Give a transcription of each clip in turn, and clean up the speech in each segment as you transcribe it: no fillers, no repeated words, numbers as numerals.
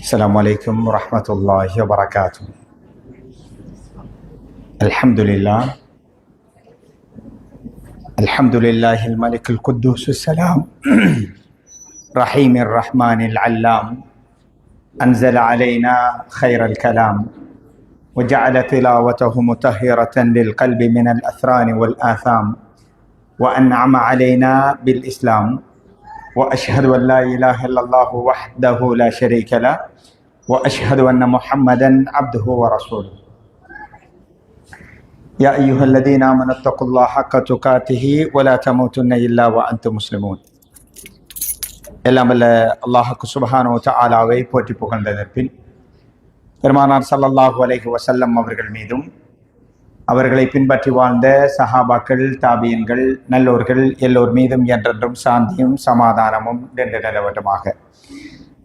السلام عليكم ورحمة الله وبركاته. الحمد لله الملك القدوس السلام رحيم الرحمن العلام أنزل علينا خير الكلام وجعل تلاوته مطهرة للقلب من الأثران والآثام وأنعم علينا بالإسلام وأشهد أن لا إله إلا الله وحده لا شريك له وأشهد أن محمدا عبده ورسوله يا أيها الذين آمنوا اتقوا الله حق تقاته ولا تموتن إلا وأنتم مسلمون. எல்லாம் வல்ல அல்லாஹ்வுக்கு சுப்ஹானஹு வ தஆலாவை போற்றி புகழ்ந்ததற்பின் பெருமானார் ஸல்லல்லாஹு அலைஹி வஸல்லம் அவர்கள் மீதும் அவர்களை பின்பற்றி வாழ்ந்த சஹாபாக்கள், தாபியன்கள், நல்லோர்கள் எல்லோர் மீதும் என்றென்றும் சாந்தியும் சமாதானமும் நின்று நிலவட்டுமாக.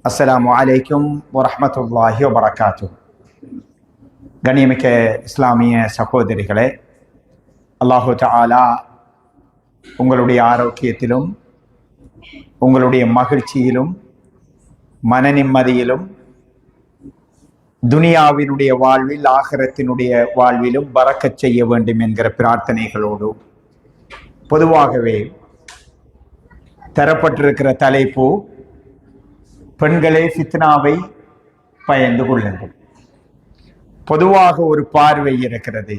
அஸ்ஸலாமு அலைக்கும் வரஹ்மத்துல்லாஹி வபரகாத்துஹு. கண்ணியமிக்க இஸ்லாமிய சகோதரிகளே, அல்லாஹு தஆலா உங்களுடைய ஆரோக்கியத்திலும் உங்களுடைய மகிழ்ச்சியிலும் மன நிம்மதியிலும் துனியாவினுடைய வாழ்வில் ஆகிரத்தினுடைய வாழ்விலும் பரக்கச் செய்ய வேண்டும் என்கிற பிரார்த்தனைகளோடு பொதுவாகவே தரப்பட்டிருக்கிற தலைப்பு பெண்களே ஃபித்னாவை பயந்து கொள்ளுங்கள். பொதுவாக ஒரு பார்வை இருக்கிறது,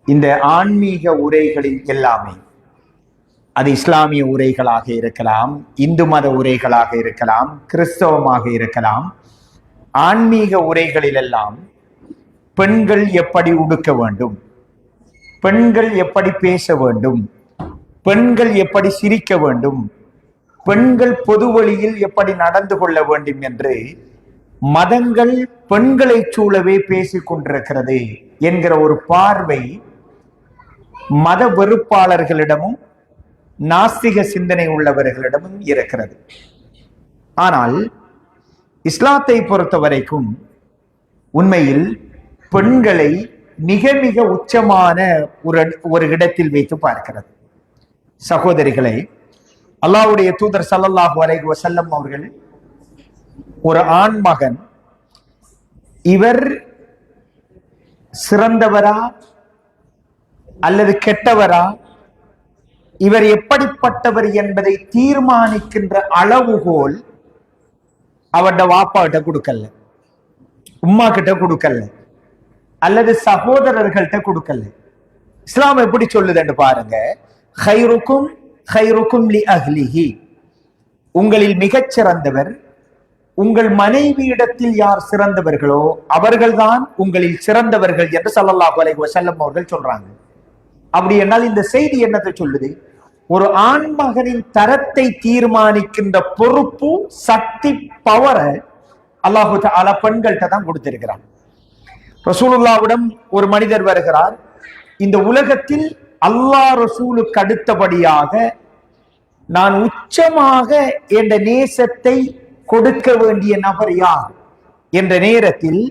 இந்த ஆன்மீக உரைகளில் எல்லாமே, அது இஸ்லாமிய உரைகளாக இருக்கலாம், இந்து மத உரைகளாக இருக்கலாம், கிறிஸ்தவமாக இருக்கலாம், ஆன்மீக உரைகளிலெல்லாம் பெண்கள் எப்படி உடுக்க வேண்டும், பெண்கள் எப்படி பேச வேண்டும், பெண்கள் எப்படி சிரிக்க வேண்டும், பெண்கள் பொது வழியில் எப்படி நடந்து கொள்ள வேண்டும் என்று மதங்கள் பெண்களை சூழவே பேசிக் கொண்டிருக்கிறது என்கிற ஒரு பார்வை மத வெறுப்பாளர்களிடமும் நாஸ்திக சிந்தனை உள்ளவர்களிடமும் இருக்கிறது. ஆனால் இஸ்லாத்தை பொறுத்த வரைக்கும் உண்மையில் பெண்களை மிக மிக உச்சமான ஒரு இடத்தில் வைத்து பார்க்கிறது. சகோதரிகளை, அல்லாஹ்வுடைய தூதர் ஸல்லல்லாஹு அலைஹி வஸல்லம் அவர்கள் ஒரு ஆண் மகன், இவர் சிறந்தவரா அல்லது கெட்டவரா, இவர் எப்படிப்பட்டவர் என்பதை தீர்மானிக்கின்ற அளவுகோல் அவட வாப்பா கிட்ட கொடுக்கல, உம்மா கிட்ட கொடுக்கல, அல்லது சகோதரர்கள்ட்ட கொடுக்கல. இஸ்லாம் எப்படி சொல்லுதுன்னு பாருங்க. ஹைருக்கும் ஹைருக்கும் லி அஹ்லிஹி, உங்களில் மிகச் சிறந்தவர் உங்கள் மனைவியிடத்தில் யார் சிறந்தவர்களோ அவர்கள்தான் உங்களில் சிறந்தவர்கள் என்று ஸல்லல்லாஹு அலைஹி வஸல்லம் அவர்கள் சொல்றாங்க. அப்படி என்றால் இந்த செய்தி என்னத்தை சொல்லுது? ஒரு ஆண் மகனின் தரத்தை தீர்மானிக்கின்ற பொறுப்பு, சக்தி, பவரை அல்லாஹு தஆலா பெண்கள்கிட்ட தான் கொடுத்திருக்கிறான். ரசூலுல்லாஹ்விடம் ஒரு மனிதர் வருகிறார். இந்த உலகத்தில் அல்லாஹ் ரசூலுக்கு அடுத்தபடியாக நான் உச்சமாக என்ற நேசத்தை கொடுக்க வேண்டிய நபர் யார் என்ற நேரத்தில்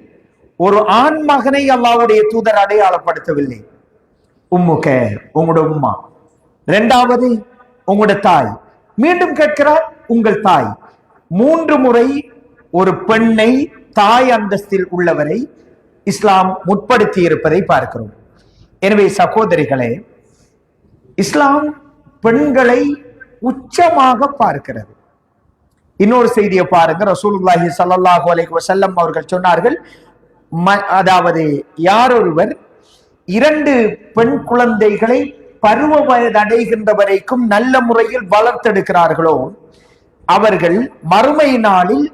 ஒரு ஆண் மகனை அல்லாஹ்வுடைய தூதர் அடையாளப்படுத்தவில்லை. உம்முக, உங்களோட உம்மா. இரண்டாவது உங்களோட தாய். மீண்டும் கேட்கிறார், உங்கள் தாய். 3 முறை ஒரு பெண்ணை தாய் அந்தஸ்தில் உள்ளவரை இஸ்லாம் முற்படுத்தி இருப்பதை பார்க்கிறோம். எனவே சகோதரிகளே, இஸ்லாம் பெண்களை உச்சமாக பார்க்கிறது. இன்னொரு செய்தியை பாருங்க. ரசூலுல்லாஹி ஸல்லல்லாஹு அலைஹி வஸல்லம் அவர்கள் சொன்னார்கள், அதாவது யாரொருவர் 2 பெண் குழந்தைகளை பருவ வயது அடைகின்ற வரைக்கும் நல்ல முறையில் வளர்த்தெடுக்கிறார்களோ அவர்கள் மறுமை நாளில்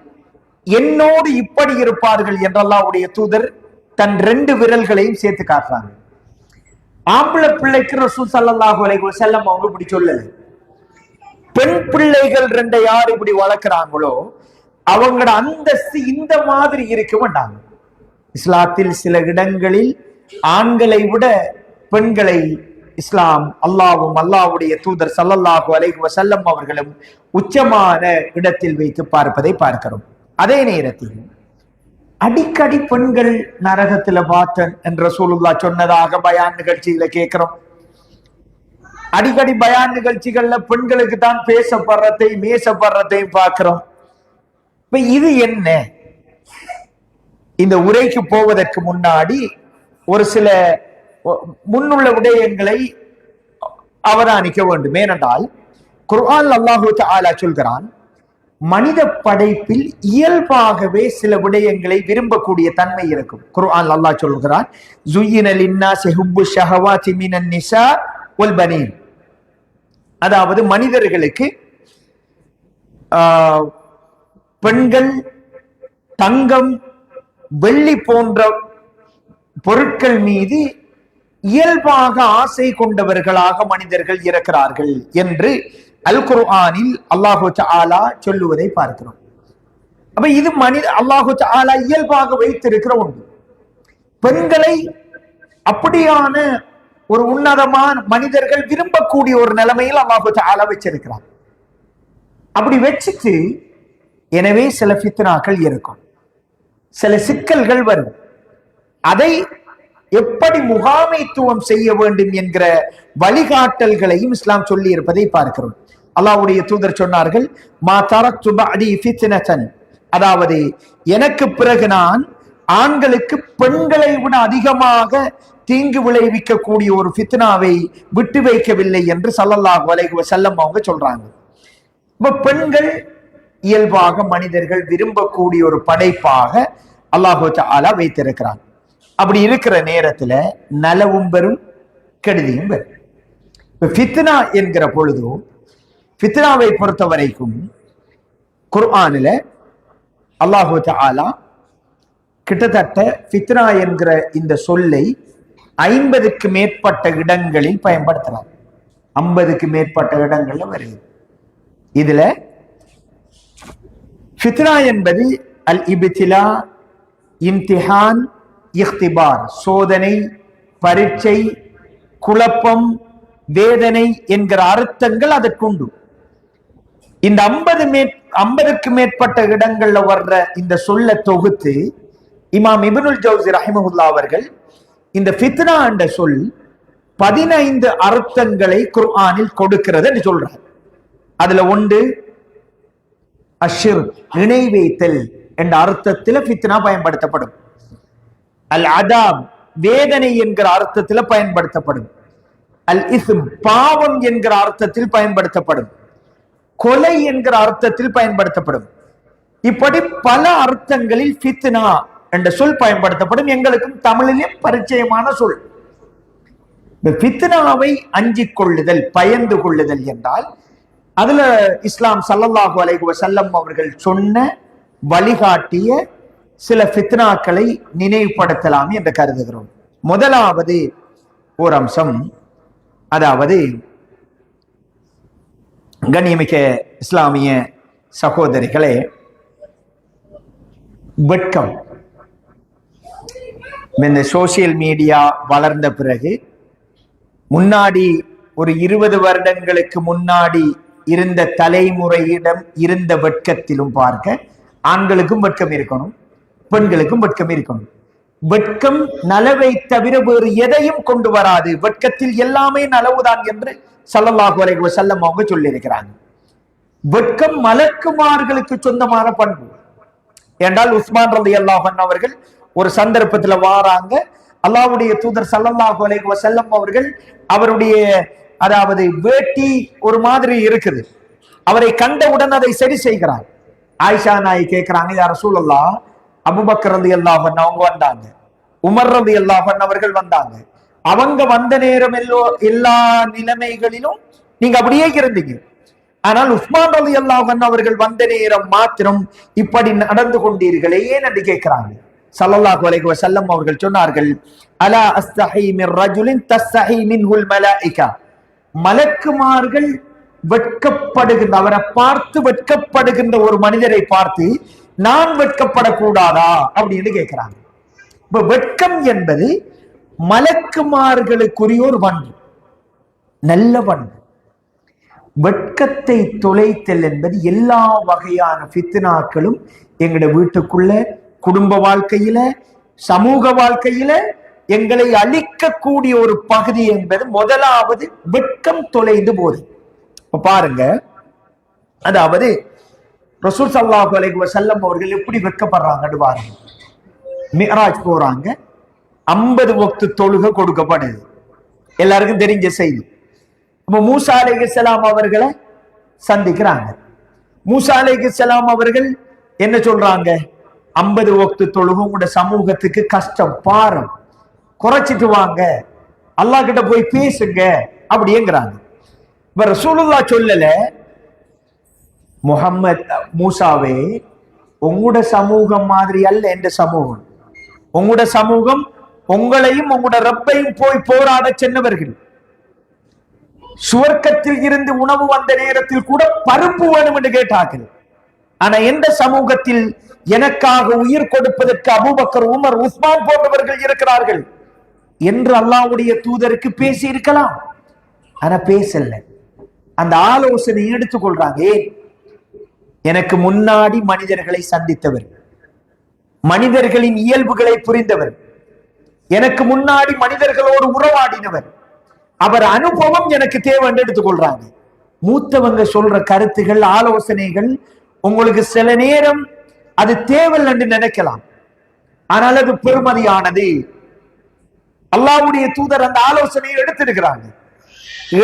என்னோடு இப்படி இருப்பார்கள் என்று அல்லாஹ்வுடைய தூதர் தன் 2 விரல்களையும் சேர்த்து காட்டுறாங்க. ஆம்பளை பிள்ளைக்கு ரசூல் ஸல்லல்லாஹு அலைஹி வஸல்லம் அவங்க இப்படி சொல்லல. பெண் பிள்ளைகள் 2 யார் இப்படி வளர்க்கிறாங்களோ அவங்களோட அந்தஸ்து இந்த மாதிரி இருக்க மாட்டாங்க. இஸ்லாத்தில் சில இடங்களில் ஆண்களை விட பெண்களை இஸ்லாம், அல்லாஹ்வும் அல்லாஹ்வுடைய தூதர் ஸல்லல்லாஹு அலைஹி வஸல்லம் அவர்களும் உச்சமான இடத்தில் வைத்து பார்ப்பதை பார்க்கிறோம். அதே நேரத்தில் அடிக்கடி பெண்கள் நரகத்துல பார்த்தன் என்று ரசூலுல்லாஹ் சொன்னதாக பயான் நிகழ்ச்சியில கேட்கிறோம். அடிக்கடி பயான் நிகழ்ச்சிகள்ல பெண்களுக்கு தான் பேசப்படுறதையும் மேசப்படுறதையும் பார்க்கிறோம். இப்ப இது என்ன? இந்த உரைக்கு போவதற்கு முன்னாடி ஒரு சில முன்னுள்ள விடயங்களை அவதானிக்க வேண்டும். ஏனென்றால் குர்ஆன் அல்லாஹு தஆலா சொல்கிறான், மனித படைப்பில் இயல்பாகவே சில விடயங்களை விரும்பக்கூடிய தன்மை இருக்கும். குர்ஆன் அல்லாஹ் சொல்கிறான், ஸுய்யின லின்னாஸி ஹுப்பு ஷஹவாத்தி மினன் நிஸா வல் பனீன், அதாவது மனிதர்களுக்கு பெண்கள், தங்கம், வெள்ளி போன்ற பொருட்கள் மீது இயல்பாக ஆசை கொண்டவர்களாக மனிதர்கள் இருக்கிறார்கள் என்று அல் குர்ஆனில் அல்லாஹு தஆலா சொல்லுவதை பார்க்கிறோம். அப்ப இது அல்லாஹு தஆலா இயல்பாக வைத்திருக்கிற ஒன்று. பெண்களை அப்படியான ஒரு உன்னதமான மனிதர்கள் விரும்பக்கூடிய ஒரு நிலைமையில் அல்லாஹு தஆலா வச்சிருக்கிறார். அப்படி வச்சுட்டு எனவே சில ஃபித்னாக்கள் இருக்கும், சில சிக்கல்கள் வரும். அதை எப்படி முகாமைத்துவம் செய்ய வேண்டும் என்கிற வழிகாட்டல்களையும் இஸ்லாம் சொல்லி இருப்பதை பார்க்கிறோம். அல்லாஹ்வுடைய தூதர் சொன்னார்கள், மா தரக்து பஅதி ஃபித்னதன், அதாவது எனக்கு பிறகு நான் ஆண்களுக்கு பெண்களை விட அதிகமாக தீங்கு விளைவிக்கக்கூடிய ஒரு ஃபித்னாவை விட்டு வைக்கவில்லை என்று ஸல்லல்லாஹு அலைஹி வஸல்லம் அவங்க சொல்றாங்க. இப்ப பெண்கள் இயல்பாக மனிதர்கள் விரும்பக்கூடிய ஒரு படைப்பாக அல்லாஹு தஆலா வைத்திருக்கிறான். அப்படி இருக்கிற நேரத்துல நலவும் பெறும், கெடுதியும் பெறும். ஃபித்னா என்கிற பொழுது, ஃபித்னாவை பொறுத்த வரைக்கும் குர்ஆனில அல்லாஹு தஆலா கிட்டத்தட்ட ஃபித்னா என்கிற இந்த சொல்லை 50க்கு மேற்பட்ட இடங்களில் பயன்படுத்துறார். 50க்கு மேற்பட்ட இடங்கள்ல வருது. இதுல ஃபித்னா என்பது அல் இப்திலா, இம்திஹான், இக்திபார், சோதனை, பரீட்சை, குழப்பம், வேதனை என்கிற அர்த்தங்கள் அதற்குண்டு. இந்த 50க்கு மேற்பட்ட இடங்கள்ல வர்ற இந்த சொல்ல தொகுத்து இமாம் இப்னுல் ஜௌசி ரஹிமஹுல்லாஹ் அவர்கள் இந்த ஃபித்னா என்ற சொல் 15 அர்த்தங்களை குர்ஆனில் கொடுக்கிறது என்று சொல்றார். அதுல ஒன்று அஷ்ர், இணை வைத்தல் என்ற அர்த்தத்தில் ஃபித்னா பயன்படுத்தப்படும். அல் அதாப், வேதனை என்கிற அர்த்தத்தில் பயன்படுத்தப்படும். அல் இஸ்ம், பாவம் என்கிற அர்த்தத்தில் பயன்படுத்தப்படும். கொலை என்கிற அர்த்தத்தில் பயன்படுத்தப்படும். இப்படி பல அர்த்தங்களில் ஃபித்னா என்ற சொல் பயன்படுத்தப்படும். எங்களுக்கும் தமிழிலும் பரிச்சயமான சொல். ஃபித்னாவை அஞ்சிக் கொள்ளுதல், பயந்து கொள்ளுதல் என்றால் அதுல இஸ்லாம் ஸல்லல்லாஹு அலைஹி வஸல்லம் அவர்கள் சொன்ன வழிகாட்டிய சில ஃபித்னாக்களை நினைவுபடுத்தலாம் என்று கருதுகிறோம். முதலாவது ஒரு அம்சம், அதாவது கண்ணியமிக்க இஸ்லாமிய சகோதரிகளே, வெட்கம். இந்த சோசியல் மீடியா வளர்ந்த பிறகு முன்னாடி ஒரு 20 வருடங்களுக்கு முன்னாடி இருந்த தலைமுறையிடம் இருந்த வெட்கத்திலும் பார்க்க ஆண்களுக்கும் வெட்கம் இருக்கணும், பெண்களுக்கும் வெட்கம் இருக்கணும். வெட்கம் நலவை தவிர வேறு எதையும் கொண்டு வராது. வெட்கத்தில் எல்லாமே நலவுதான் என்று ஸல்லல்லாஹு அலைஹி வஸல்லம் அவங்க சொல்லி இருக்கிறாங்க. வெட்கம் மலக்குமார்களுக்கு சொந்தமான பண்பு என்றால் உஸ்மான் ரலியல்லாஹு அன்ஹு அவர்கள் ஒரு சந்தர்ப்பத்துல வாராங்க. அல்லாஹ்வுடைய தூதர் ஸல்லல்லாஹு அலைஹி வஸல்லம் அவர்கள் அவருடைய அதாவது வேட்டி ஒரு மாதிரி இருக்குது, அவரை கண்டவுடன் அதை சரி செய்கிறார். ஆயிஷா நாய் கேட்கிறாங்க, யா ரசூலல்லாஹ், அபூபக்கர் ரலியல்லாஹு அன்ஹு அவங்க வந்தாங்க, உமர் ரலியல்லாஹு அன்ஹு அவர்கள் வந்தாங்க, அவங்க வந்த நேரம் எல்லா நிலைமைகளிலும் நீங்க அப்படியே இருந்தீங்க, ஆனால் உஸ்மான் ரலியல்லாஹு அன்ஹு அவர்கள் வந்த நேரம் மாத்திரம் இப்படி நடந்து கொண்டீர்களே ஏன் என்று கேட்கிறாங்க. ஸல்லல்லாஹு அலைஹி வஸல்லம் அவர்கள் சொன்னார்கள், அலா அஸ்தஹி மின் ரஜுலின் தஸ்தஹி மின்ஹுல் மலாயிகா, மலக்குமார்கள் வெட்கப்படுகின்ற, அவரை பார்த்து வெட்கப்படுகின்ற ஒரு மனிதரை பார்த்து நான் வெட்கப்படக்கூடாதா அப்படின்னு கேட்கிறாங்க. இப்ப வெட்கம் என்பது மலக்குமார்களுக்குரிய ஒரு பண்பு, நல்ல பண்பு. வெட்கத்தை தொலைத்தல் என்பது எல்லா வகையான ஃபித்னாக்களும் எங்கட வீட்டுக்குள்ள, குடும்ப வாழ்க்கையில, சமூக வாழ்க்கையில எங்களை அழிக்கக்கூடிய ஒரு பகுதி என்பது முதலாவது வெட்கம் தொலைந்து போது. பாருங்க, அதாவது ரசூல் ஸல்லல்லாஹு அலைஹி வஸல்லம் அவர்கள் எப்படி வெட்கப்படுறாங்கன்னு பாருங்க. மிஅராஜ் போறாங்க. 50 வக்து தொழுகை கொடுக்கப்படுது. எல்லாருக்கும் தெரிஞ்ச செய்தி. மூசா அலைஹிஸ்ஸலாம் அவர்களை சந்திக்கிறாங்க. மூசா அலைஹிஸ்ஸலாம் அவர்கள் என்ன சொல்றாங்க? 50 வக்து தொழுகை உங்களோட சமூகத்துக்கு கஷ்டம், பாரம், குறைச்சிட்டு வாங்க, அல்லாஹ் கிட்ட போய் பேசுங்க அப்படிங்கிறாங்க. இப்ப ரசூலுல்லாஹ் சொல்லல, முஹம்மத் மூசாவே உங்களோட சமூகம் மாதிரி அல்ல என்ற சமூகம். உங்களோட சமூகம் உங்களையும் உங்களோட ரப்பையும் போய் போராட சென்றவர்கள். சுவர்க்கத்தில் இருந்து உணவு வந்த நேரத்தில் கூட பருப்பு வேணும் என்று கேட்டார்கள். ஆனா எந்த சமூகத்தில் எனக்காக உயிர் கொடுப்பதற்கு அபூபக்கர், உமர், உஸ்மான் போன்றவர்கள் இருக்கிறார்கள் என்று அல்லாஹ்வுடைய தூதருக்கு பேசி இருக்கலாம். ஆனா பேசல. அந்த ஆலோசனை எடுத்துக்கொள்றாங்க. எனக்கு முன்னாடி மனிதர்களை சந்தித்தவர், மனிதர்களின் இயல்புகளை புரிந்தவர், எனக்கு முன்னாடி மனிதர்களோடு உறவாடினவர், அவர் அனுபவம் எனக்கு தேவை என்று எடுத்துக்கொள்றாங்க. மூத்தவங்க சொல்ற கருத்துகள், ஆலோசனைகள் உங்களுக்கு சில நேரம் அது தேவையில்லை என்று நினைக்கலாம். ஆனால் அது பெருமதியானது. அல்லாஹ்வுடைய தூதர் அந்த ஆலோசனையை எடுத்திருக்கிறாங்க.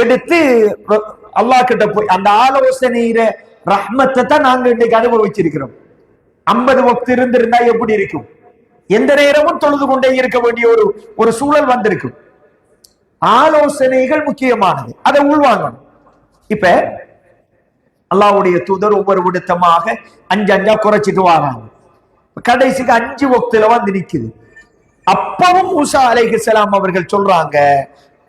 எடுத்து அல்லாஹ் கிட்ட போய் அந்த ஆலோசனையில ரஹ்மத்தை தான் நாங்க இன்னைக்கு அனுபவிச்சிருக்கிறோம். 50 வக்து இருந்திருந்தா எப்படி இருக்கும்? எந்த நேரமும் தொழுது கொண்டே இருக்க வேண்டிய ஒரு சூழல் வந்திருக்கும். ஆலோசனைகள் முக்கியமானது, அதை உள்வாங்கணும். இப்ப அல்லாஹ்வுடைய தூதர் ஒவ்வொரு விடுத்தமாக 5 குறைச்சிட்டு வராங்க. கடைசிக்கு 5 வக்துல வந்து நிக்குது. அப்பவும் மூசா அலைஹிஸ்ஸலாம் அவர்கள் சொல்றாங்க,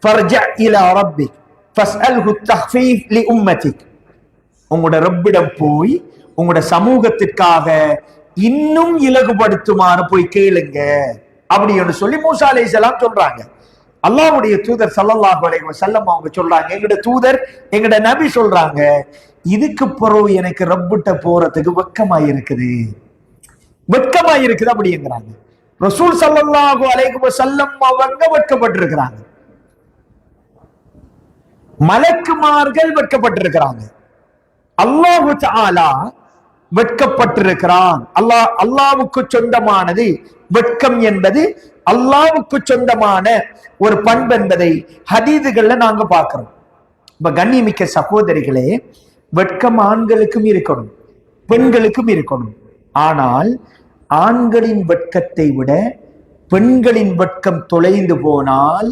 ஃபர்ஜஅ இலா ரப்பிக் ஃபஸ்அல்ஹு தக்ஃபீஃப் லி உம்மத்திக். உங்களோட ரப்பிடம் போய் உங்களோட சமூகத்திற்காக இன்னும் இலகுபடுத்துமாறு போய் கேளுங்க அப்படின்னு சொல்லி மூசா அலைஹிஸ்ஸலாம் சொல்றாங்க. அல்லாஹ்வுடைய தூதர் ஸல்லல்லாஹு அலைஹி வஸல்லம் அவங்க சொல்றாங்க, எங்கட தூதர், எங்கட நபி சொல்றாங்க, இதுக்கு பிறகு எனக்கு ரப்பிட்ட போறதுக்கு வெட்கமாயிருக்குது, வெட்கமாயிருக்குது அப்படிங்கிறாங்க. ரசூல் ஸல்லல்லாஹு அலைஹி வஸல்லம் அவங்க வெட்கப்பட்டிருக்கிறாங்க, மலக்குமார்கள் வெட்கப்பட்டிருக்கிறாங்க, அல்லாஹு தஆலா வெட்கப்பட்டிருக்கிறான். அல்லாஹ்வுக்கு சொந்தமானது வெட்கம் என்பது, அல்லாஹ்வுக்கு சொந்தமான ஒரு பண்பு என்பதை ஹதீதுகள்ல நாங்க பார்க்கிறோம். இப்ப கண்ணியமிக்க சகோதரிகளே, வெட்கம் ஆண்களுக்கும் இருக்கணும், பெண்களுக்கும் இருக்கணும். ஆனால் ஆண்களின் வெட்கத்தை விட பெண்களின் வெட்கம் தொலைந்து போனால்,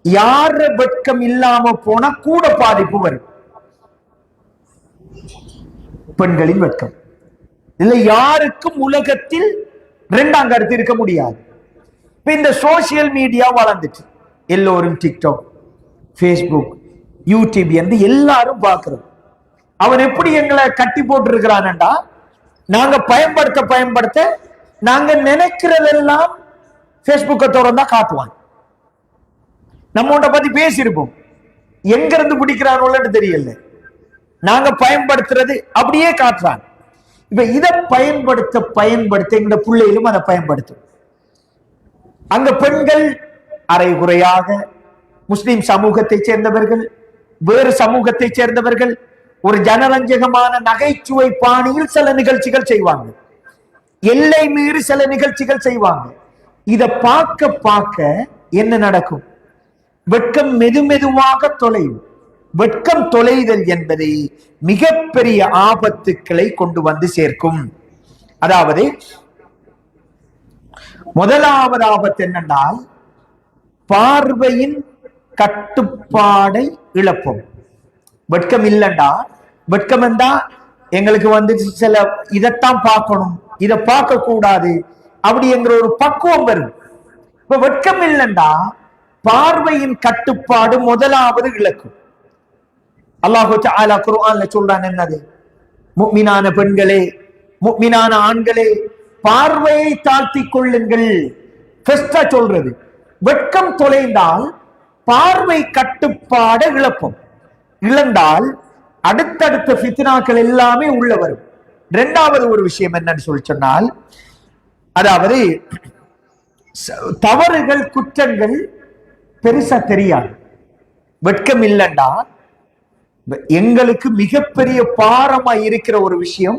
யார வெட்கம் இல்லாம போனா கூட பாதிப்பு வரும். பெண்களின் வெட்கம் இல்ல, யாருக்கும் உலகத்தில் 2ஆம் கருத்து இருக்க முடியாது. இப்ப இந்த சோசியல் மீடியா வளர்ந்துட்டு எல்லோரும் டிக்டாக், ஃபேஸ்புக், யூடியூப் என்று எல்லாரும் பார்க்கிறோம். அவன் எப்படி எங்களை கட்டி போட்டு இருக்கிறான்டா, நாங்க பயன்படுத்த நாங்க நினைக்கிறதெல்லாம் ஃபேஸ்புக்கை திறந்தா காட்டுவான். நம்ம உன்னை பத்தி பேசியிருப்போம், எங்க இருந்து பிடிக்கிறானோன்னு தெரியல, நாங்க பயன்படுத்துறது அப்படியே காட்டுறான். இப்ப இதை பயன்படுத்த எங்க பிள்ளைகளும் அதை பயன்படுத்தும். அங்க பெண்கள் அரைகுறையாக முஸ்லிம் சமூகத்தை சேர்ந்தவர்கள், வேறு சமூகத்தை சேர்ந்தவர்கள் ஒரு ஜனரஞ்சகமான நகைச்சுவை பாணியில் சில நிகழ்ச்சிகள் செய்வாங்க, எல்லை மீறி சில நிகழ்ச்சிகள் செய்வாங்க. இத பார்க்க என்ன நடக்கும்? வெட்கம் மெதுமெதுவாக தொலையும். வெட்கம் தொலைதல் என்பது மிகப்பெரிய ஆபத்துக்களை கொண்டு வந்து சேர்க்கும். அதாவது முதலாவது ஆபத்து என்னென்றால், பார்வையின் கட்டுப்பாடை இழப்போம். வெட்கம் இல்லைண்டா, வெட்கம் என்றா எங்களுக்கு வந்து சில இதைத்தான் பார்க்கணும், இதை பார்க்க கூடாது அப்படிங்கிற ஒரு பக்குவம் வரும். இப்ப வெட்கம் இல்லைண்டா பார்வையின் கட்டுப்பாடு முதலாவது இழக்கும். அல்லாஹு தஆலா குர்ஆன்ல சொல்றான், என்னது? முஃமினான பெண்களே, முஃமினான ஆண்களே, பார்வையை தாழ்த்தி கொள்ளுங்கள். ஃபர்ஸ்டா சொல்றது, வெட்கம் தொலைந்தால் பார்வை கட்டுப்பாடு இழப்போம். இழந்தால் அடுத்தடுத்த ஃபித்னாக்கள் எல்லாமே உள்ள வரும். இரண்டாவது ஒரு விஷயம் என்னன்னு சொல்லி சொன்னால், அதாவது தவறுகள், குற்றங்கள் பெருசா தெரியாது. வெட்கம் இல்லைண்டா எங்களுக்கு மிகப்பெரிய பாரமா இருக்கிற ஒரு விஷயம்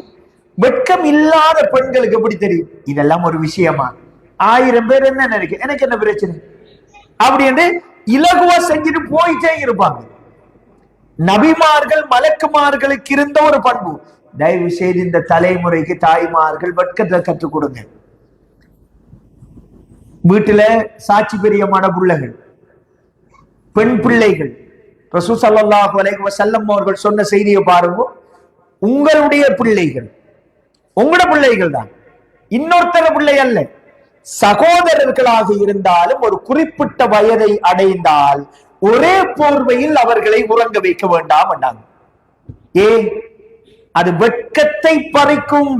வெட்கம் இல்லாத பெண்களுக்கு எப்படி தெரியும்? இதெல்லாம் ஒரு விஷயமா? 1000 பேர் என்ன நினைக்க, எனக்கு என்ன பிரச்சனை அப்படி என்று இலகுவா செஞ்சுட்டு போயிட்டே இருப்பாங்க. நபிமார்கள் மலக்குமார்களுக்கு இருந்த ஒரு பண்பு. தயவு செய்து இந்த தலைமுறைக்கு தாய்மார்கள் வெட்கத்தை கற்றுக் கொடுங்க. வீட்டுல சாட்சி பிரியமான பிள்ளைகள், பெண் பிள்ளைகள், ரசூல் ஸல்லல்லாஹு அலைஹி வஸல்லம் அவர்கள் சொன்ன செய்தியை பாருங்க. உங்களுடைய பிள்ளைகள் உங்களோட பிள்ளைகள் தான், இன்னொருத்தர பிள்ளை அல்ல. சகோதரர்களாக இருந்தாலும் ஒரு குறிப்பிட்ட வயதை அடைந்தால் ஒரே போர்வையில் அவர்களை உறங்க வைக்க வேண்டாம் என்றாங்க. ஏன்? அது வெட்கத்தை பறிக்கும்,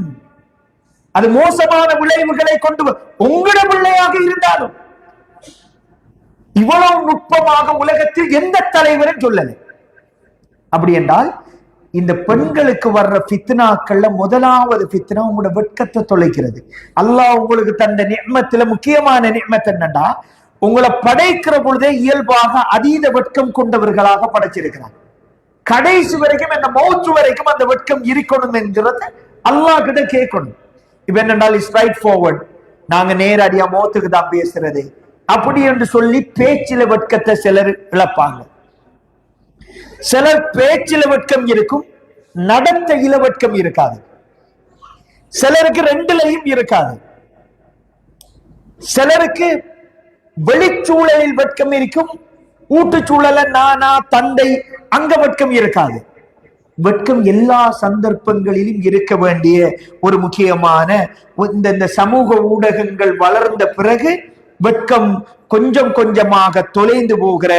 அது மோசமான விளைவுகளை கொண்டு உங்களோட பிள்ளையாக இருந்தாலும். இவ்வளவு நுட்பமாக உலகத்தில் எந்த தலைவரும் சொல்லலை. அப்படி என்றால் இந்த பெண்களுக்கு வர்ற ஃபித்னாக்கள்ல முதலாவது ஃபித்னா உங்களோட வெட்கத்தை தொலைக்கிறது. அல்லாஹ் உங்களுக்கு தந்த நிஅமத்துல முக்கியமான நிஅமத் என்னன்னா, உங்களை படைக்கிற பொழுதே இயல்பாக அதீத வெட்கம் கொண்டவர்களாக படைச்சிருக்கிறார். கடைசி வரைக்கும் இந்த மௌத்து வரைக்கும் அந்த வெட்கம் இருக்கணும் என்கிறத அல்லாஹ் கிட்ட கேட்கணும். இப்ப என்னென்றால் ஸ்ட்ரைட் ஃபார்வர்ட், நாங்க நேரடியா மௌத்துக்கு தான் பேசுறது அப்படி என்று சொல்லி பேச்சில வெட்கத்தை சிலர் இழப்பாங்க. சிலர் பேச்சில வெட்கம் இருக்கும், நடத்தையில வெட்கம் இருக்காது. சிலருக்கு ரெண்டுலையும் இருக்காது. சிலருக்கு வெளிச்சூழலில் வெட்கம் இருக்கும், ஊட்டுச்சூழல நானா தந்தை அங்க வெட்கம் இருக்காது. வெட்கம் எல்லா சந்தர்ப்பங்களிலும் இருக்க வேண்டிய ஒரு முக்கியமான இந்த சமூக ஊடகங்கள் வளர்ந்த பிறகு வெட்கம் கொஞ்சம் கொஞ்சமாக தொலைந்து போகிற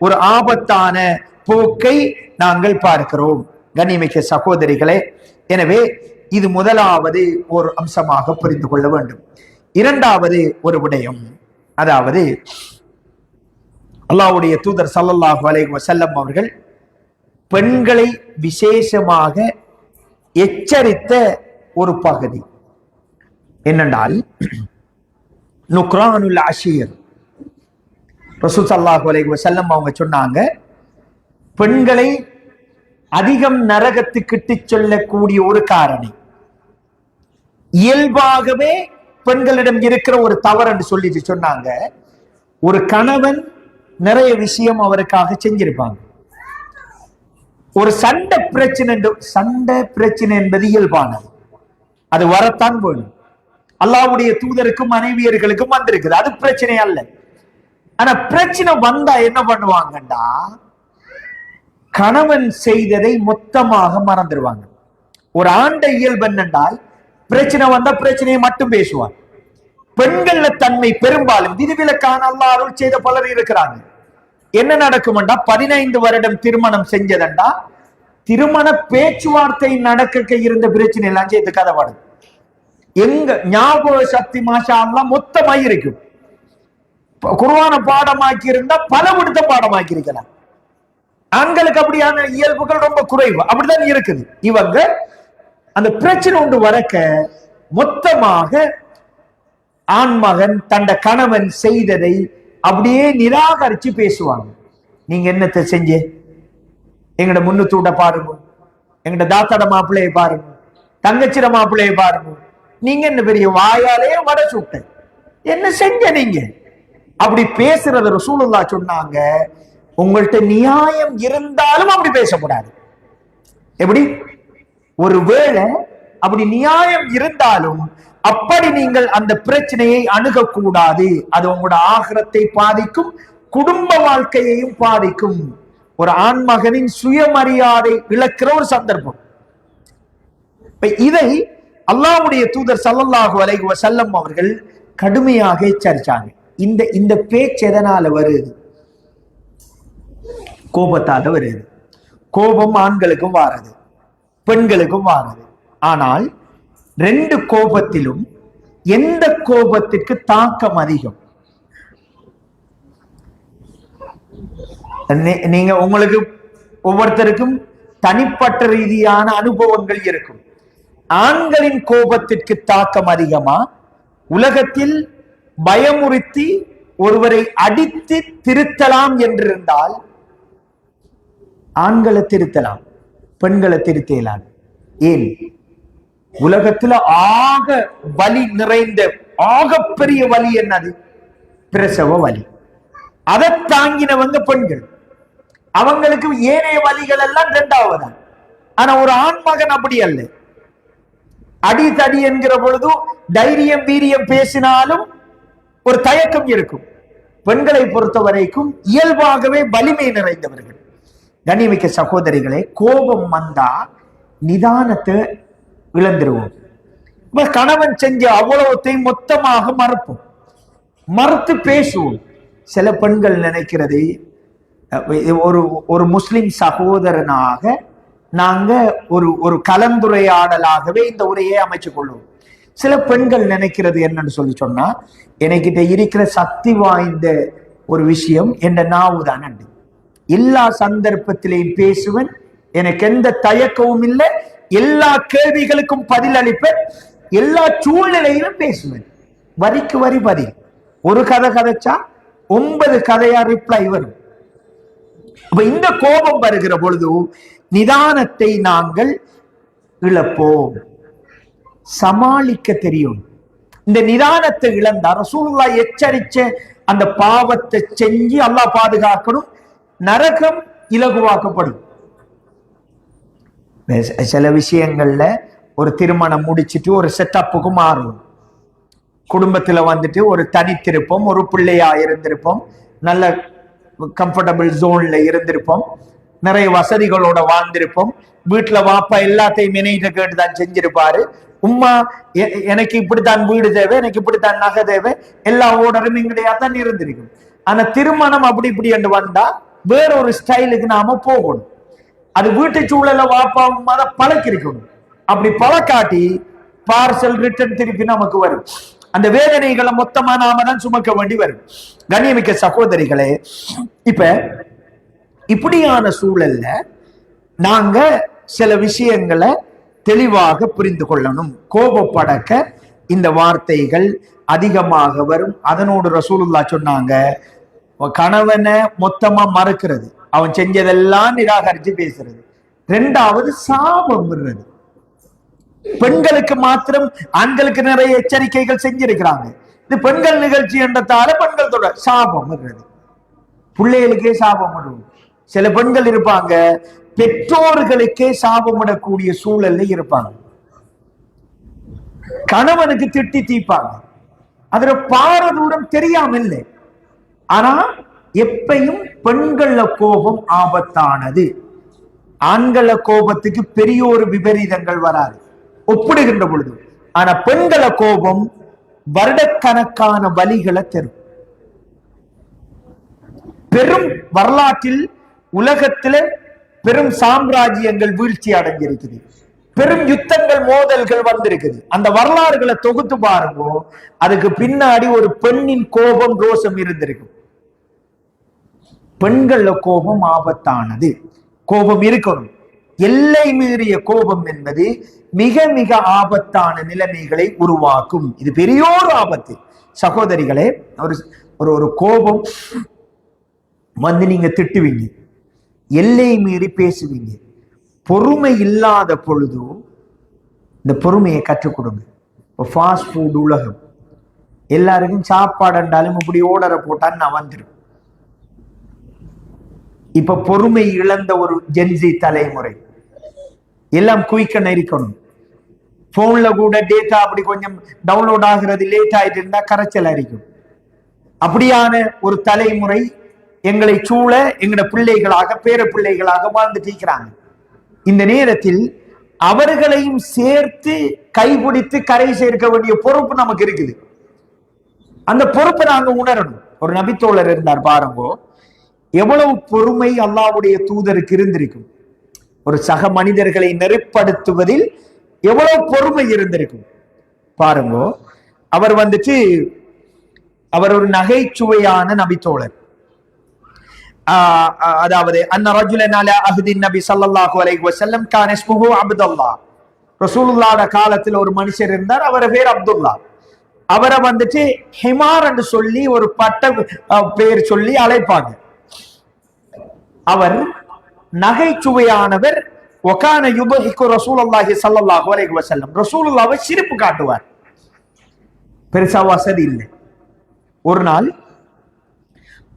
ஒரு ஆபத்தான போக்கை நாங்கள் பார்க்கிறோம். கண்ணியமிக்க சகோதரிகளே, எனவே இது முதலாவது ஒரு அம்சமாக புரிந்து கொள்ள வேண்டும். இரண்டாவது ஒரு விடயம், அதாவது அல்லாஹ்வுடைய தூதர் ஸல்லல்லாஹு அலைஹி வஸல்லம் அவர்கள் பெண்களை விசேஷமாக எச்சரித்த ஒரு பகுதி என்னென்றால் நுக்ரானுல் அஷீர். ரசூல் ஸல்லல்லாஹு அலைஹி வஸல்லம் அவங்க சொன்னாங்க, பெண்களை அதிகம் நரகத்துக்கிட்டு சொல்லக்கூடிய ஒரு காரணி இயல்பாகவே பெண்களிடம் இருக்கிற ஒரு தவறு என்று சொல்லிட்டு சொன்னாங்க. ஒரு கணவன் நிறைய விஷயம் அவருக்காக செஞ்சிருப்பாங்க. ஒரு சண்டை பிரச்சனை என்பது இயல்பானது, அது வரத்தான் வேணும். அல்லாஹ்வுடைய தூதருக்கும் மனைவியர்களுக்கும் வந்திருக்குது, அது பிரச்சனை அல்ல. ஆனா பிரச்சனை வந்தா என்ன பண்ணுவாங்கண்டா, கணவன் செய்ததை மொத்தமாக மறந்துடுவாங்க. ஒரு ஆண்ட இயல்பு என்னென்றால் பிரச்சனை வந்தா பிரச்சனையை மட்டும் பேசுவார். பெண்கள தன்மை பெரும்பாலும் விதிவிலக்கான அல்லாஹ் அருள் செய்த பலர் இருக்கிறாங்க. என்ன நடக்கும்டா, 15 வருடம் திருமணம் செஞ்சதண்டா திருமண பேச்சுவார்த்தை நடக்க இருந்த பிரச்சனை எல்லாம் செய்து கதை வருது. எங்க ஞாபக சக்தி மாஷா அல்லாஹ் மொத்தமாய் இருக்கும். குர்ஆன பாடமாக்கி இருந்தா பல விடுத்த பாடமாக்கி இருக்கலாம். ஆண்களுக்கு அப்படியான இயல்புகள் ரொம்ப குறைவு, அப்படிதான் இருக்குது. இவங்க அந்த பிரச்சனை ஒன்று வரக்க மொத்தமாக ஆண்மகன் தண்ட கணவன் செய்ததை அப்படியே நிராகரிச்சு பேசுவாங்க. நீங்க என்னத்தை செஞ்ச, எங்கட முன்னுத்தூட பாருங்க, எங்கட தாத்தாட மாப்பிள்ளையை பாருங்க, தங்கச்சிட மாப்பிள்ளையை பாருங்க, நீங்க என்ன பெரிய வாயாலே வட சுட்ட, என்ன செஞ்ச நீங்க அப்படி பேசுறத ரசூலுல்லாஹ் சொன்னாங்க. உங்கள்கிட்ட நியாயம் இருந்தாலும் அப்படி பேசக்கூடாது. எப்படி? ஒருவேளை அப்படி நியாயம் இருந்தாலும் அப்படி நீங்கள் அந்த பிரச்சனையை அணுகக்கூடாது. அது உங்களோட ஆகிரத்தை பாதிக்கும், குடும்ப வாழ்க்கையையும் பாதிக்கும். ஒரு ஆண்மகனின் சுயமரியாதை இழக்கிற ஒரு சந்தர்ப்பம். இதை அல்லாஹ்வுடைய தூதர் ஸல்லல்லாஹு அலைஹி வஸல்லம் அவர்கள் கடுமையாக எச்சரிச்சாங்க. இந்த பேச்சு எதனால வருது? கோபத்தால வருது. கோபம் ஆண்களுக்கும் வாரது, பெண்களுக்கும் வாரது. ஆனால் ரெண்டு கோபத்திலும் எந்த கோபத்திற்கு தாக்கம் அதிகம்? நீங்க உங்களுக்கு ஒவ்வொருத்தருக்கும் தனிப்பட்ட ரீதியான அனுபவங்கள் இருக்கும். ஆண்களின் கோபத்திற்கு தாக்கம் அதிகமா? உலகத்தில் பயமுறுத்தி ஒருவரை அடித்து திருத்தலாம் என்றிருந்தால் ஆண்களை திருத்தலாம், பெண்களை திருத்தலாம். ஏன்? உலகத்துல ஆக வலி நிறைந்த ஆகப்பெரிய வலி என்னது? பிரசவ வலி. அதை தாங்கினவங்க பெண்கள். அவங்களுக்கு ஏனைய வலிகள் எல்லாம் இரண்டாவது. ஆனா ஒரு ஆண் மகன் அப்படி அல்ல. அடி தடி என்கிற பொழுது தைரியம் வீரியம் பேசினாலும் ஒரு தயக்கம் இருக்கும். பெண்களை பொறுத்த வரைக்கும் இயல்பாகவே வலிமை நிறைந்தவர்கள். கண்ணியமிக்க சகோதரிகளே, கோபம் வந்தா நிதானத்தை இழந்துருவோம். கணவன் செஞ்ச அவ்வளவத்தையும் மொத்தமாக மறுப்போம், மறுத்து பேசுவோம். சில பெண்கள் நினைக்கிறது, ஒரு முஸ்லிம் சகோதரனாக நாங்க ஒரு கலந்துரையாடலாகவே இந்த உரையை அமைச்சு கொள்வோம். சில பெண்கள் நினைக்கிறது என்னன்னு சொல்லி சொன்னா, எனக்கிட்ட இருக்கிற சக்தி வாய்ந்த ஒரு விஷயம் என்ற நாவுதான். எல்லா சந்தர்ப்பத்திலையும் பேசுவன், எனக்கு எந்த தயக்கமும் இல்லை, எல்லா கேள்விகளுக்கும் பதில் அளிப்பேன், எல்லா சூழ்நிலையிலும் பேசுவேன், வரிக்கு வரி பதில். ஒரு கதை கதைச்சா 9 கதையா ரிப்ளை வரும். இந்த கோபம் வருகிற பொழுது நிதானத்தை நாங்கள் இழப்போம். சமாளிக்க தெரியும். இந்த நிதானத்தை இழந்தா ரசூலுல்லாஹ் எச்சரிச்ச அந்த பாவத்தை செஞ்சு அல்லாஹ் பாதுகாக்கணும், நரகம் இலகுவாக்கப்படும். சில விஷயங்கள்ல ஒரு திருமணம் முடிச்சுட்டு ஒரு செட்டப்புக்கு மாறும். குடும்பத்துல வந்துட்டு ஒரு தனித்திருப்போம், ஒரு பிள்ளையா இருந்திருப்போம், நல்ல கம்ஃபர்டபுள் ஜோன்ல இருந்திருப்போம், நிறைய வசதிகளோட வாழ்ந்திருப்போம். வீட்டுல வாப்பா எல்லாத்தையும் இணையிட்ட கேட்டுதான் செஞ்சிருப்பாரு. உம்மா எனக்கு இப்படித்தான் வீடு தேவை, எனக்கு இப்படித்தான் நகை தேவை, எல்லா ஓடரும் இங்கடையா தான் இருந்திருக்கும். ஆனா திருமணம் அப்படி இப்படி என்று வந்தா வேறொரு ஸ்டைலுக்கு நாம போகணும். அது வீட்டு சூழல வாப்பா உம்மா தான் பழக்கிருக்கணும். அப்படி பழக்காட்டி பார்சல் ரிட்டர்ன் திருப்பி நமக்கு வரும். அந்த வேதனைகளை மொத்தமா நாம தான் சுமக்க வேண்டி வரும். கண்ணியமிக்க சகோதரிகளே, இப்ப இப்படியான சூழல்ல நாங்க சில விஷயங்களை தெளிவாக புரிந்து கொள்ளணும். கோபப்படக்க இந்த வார்த்தைகள் அதிகமாக வரும். அதனோடு ரசூலுல்லாஹ் சொன்னாங்க, கணவனை மொத்தமா மறுக்கிறது, அவன் செஞ்சதெல்லாம் நிராகரிச்சு பேசுறது. 2வது சாபம் விடுறது. பெண்களுக்கு மாத்திரம், ஆண்களுக்கு நிறைய எச்சரிக்கைகள் செஞ்சிருக்கிறாங்க. இது பெண்கள் நிகழ்ச்சி என்றதால பெண்கள் தொட சாபம் விடுறது, பிள்ளைகளுக்கே சாபம் விடுவோம். சில பெண்கள் இருப்பாங்க, பெற்றோர்களுக்கே சாபமிடக்கூடிய சூழல்ல இருப்பாங்க. கணவனுக்கு திட்டி தீப்பாங்க. அதுல பாரதூரம் தெரியாம இல்லை. ஆனா எப்பையும் பெண்கள கோபம் ஆபத்தானது. ஆண்கள கோபத்துக்கு பெரிய ஒரு விபரீதங்கள் வராது ஒப்பிடுகின்ற பொழுது. ஆனா பெண்கள கோபம் வருடக்கணக்கான வலிகளை தரும். பெரும் வரலாற்றில் உலகத்தில பெரும் சாம்ராஜ்யங்கள் வீழ்ச்சி அடைஞ்சிருக்குது, பெரும் யுத்தங்கள் மோதல்கள் வந்திருக்குது. அந்த வரலாறுகளை தொகுத்து பாருங்க, அதுக்கு பின்னாடி ஒரு பெண்ணின் கோபம் ரோஷம் இருந்திருக்கும். பெண்கள கோபம் ஆபத்தானது. கோபம் இருக்கணும். எல்லை மீறிய கோபம் என்பது மிக மிக ஆபத்தான நிலைமைகளை உருவாக்கும். இது பெரியோரு ஆபத்து சகோதரிகளே. ஒரு கோபம் வந்து நீங்க திட்டுவீங்க, எல்லை மீறி பேசுவீங்க. பொறுமை இல்லாத பொழுது இந்த பொறுமையை கற்றுக் கொடுங்க. ஃபாஸ்ட் ஃபுட் உலகம், எல்லாருக்கும் சாப்பாடு என்றாலும் இப்படி ஓடரை போட்டான்னு நான் வந்துடும். இப்ப பொறுமை இழந்த ஒரு ஜென்சி தலைமுறை, எல்லாம் குயிக்க நெரிக்கணும். போன்ல கூட டேட்டா அப்படி கொஞ்சம் டவுன்லோட் ஆகிறது லேட் ஆயிட்டு இருந்தா கரைச்சல் அரிக்கும். அப்படியான ஒரு தலைமுறை எங்களை சூழ எங்களோட பிள்ளைகளாக பேர பிள்ளைகளாக வாழ்ந்துட்டு இருக்கிறாங்க. இந்த நேரத்தில் அவர்களையும் சேர்த்து கைபிடித்து கரை சேர்க்க வேண்டிய பொறுப்பு நமக்கு இருக்குது. அந்த பொறுப்பை நாங்க உணரணும். ஒரு நபித்தோழர் இருந்தார் பாருங்கோ, எவ்வளவு பொறுமை அல்லாஹ்வுடைய தூதருக்கு இருந்திருக்கும். ஒரு சக மனிதர்களை நெருப்படுத்துவதில் எவ்வளவு பொறுமை இருந்திருக்கும் பாருங்கோ. அவர் வந்துட்டு அவர் ஒரு நகைச்சுவையான நபித்தோழர். அதாவது அன்ன ரஜுலன் அலா அஹ்தின் நபி ஸல்லல்லாஹு அலைஹி வஸல்லம் கான இஸ்முஹு அப்துல்லாஹ். ரசூலுல்லாஹ்வுடைய காலத்தில் ஒரு மனுஷர் இருந்தார், அவர் பேர் அப்துல்லா. அவரை வந்துட்டு ஹிமார் என்று சொல்லி ஒரு பட்ட பேர் சொல்லி அழைப்பாங்க. அவர் நகைச்சுவையானவர், وكان يضحك رسول الله صلى الله عليه وسلم. ரசூலுல்லாஹ்வை சிரிப்பு காட்டுவார். பெருசா வசதி இல்லை. ஒரு நாள்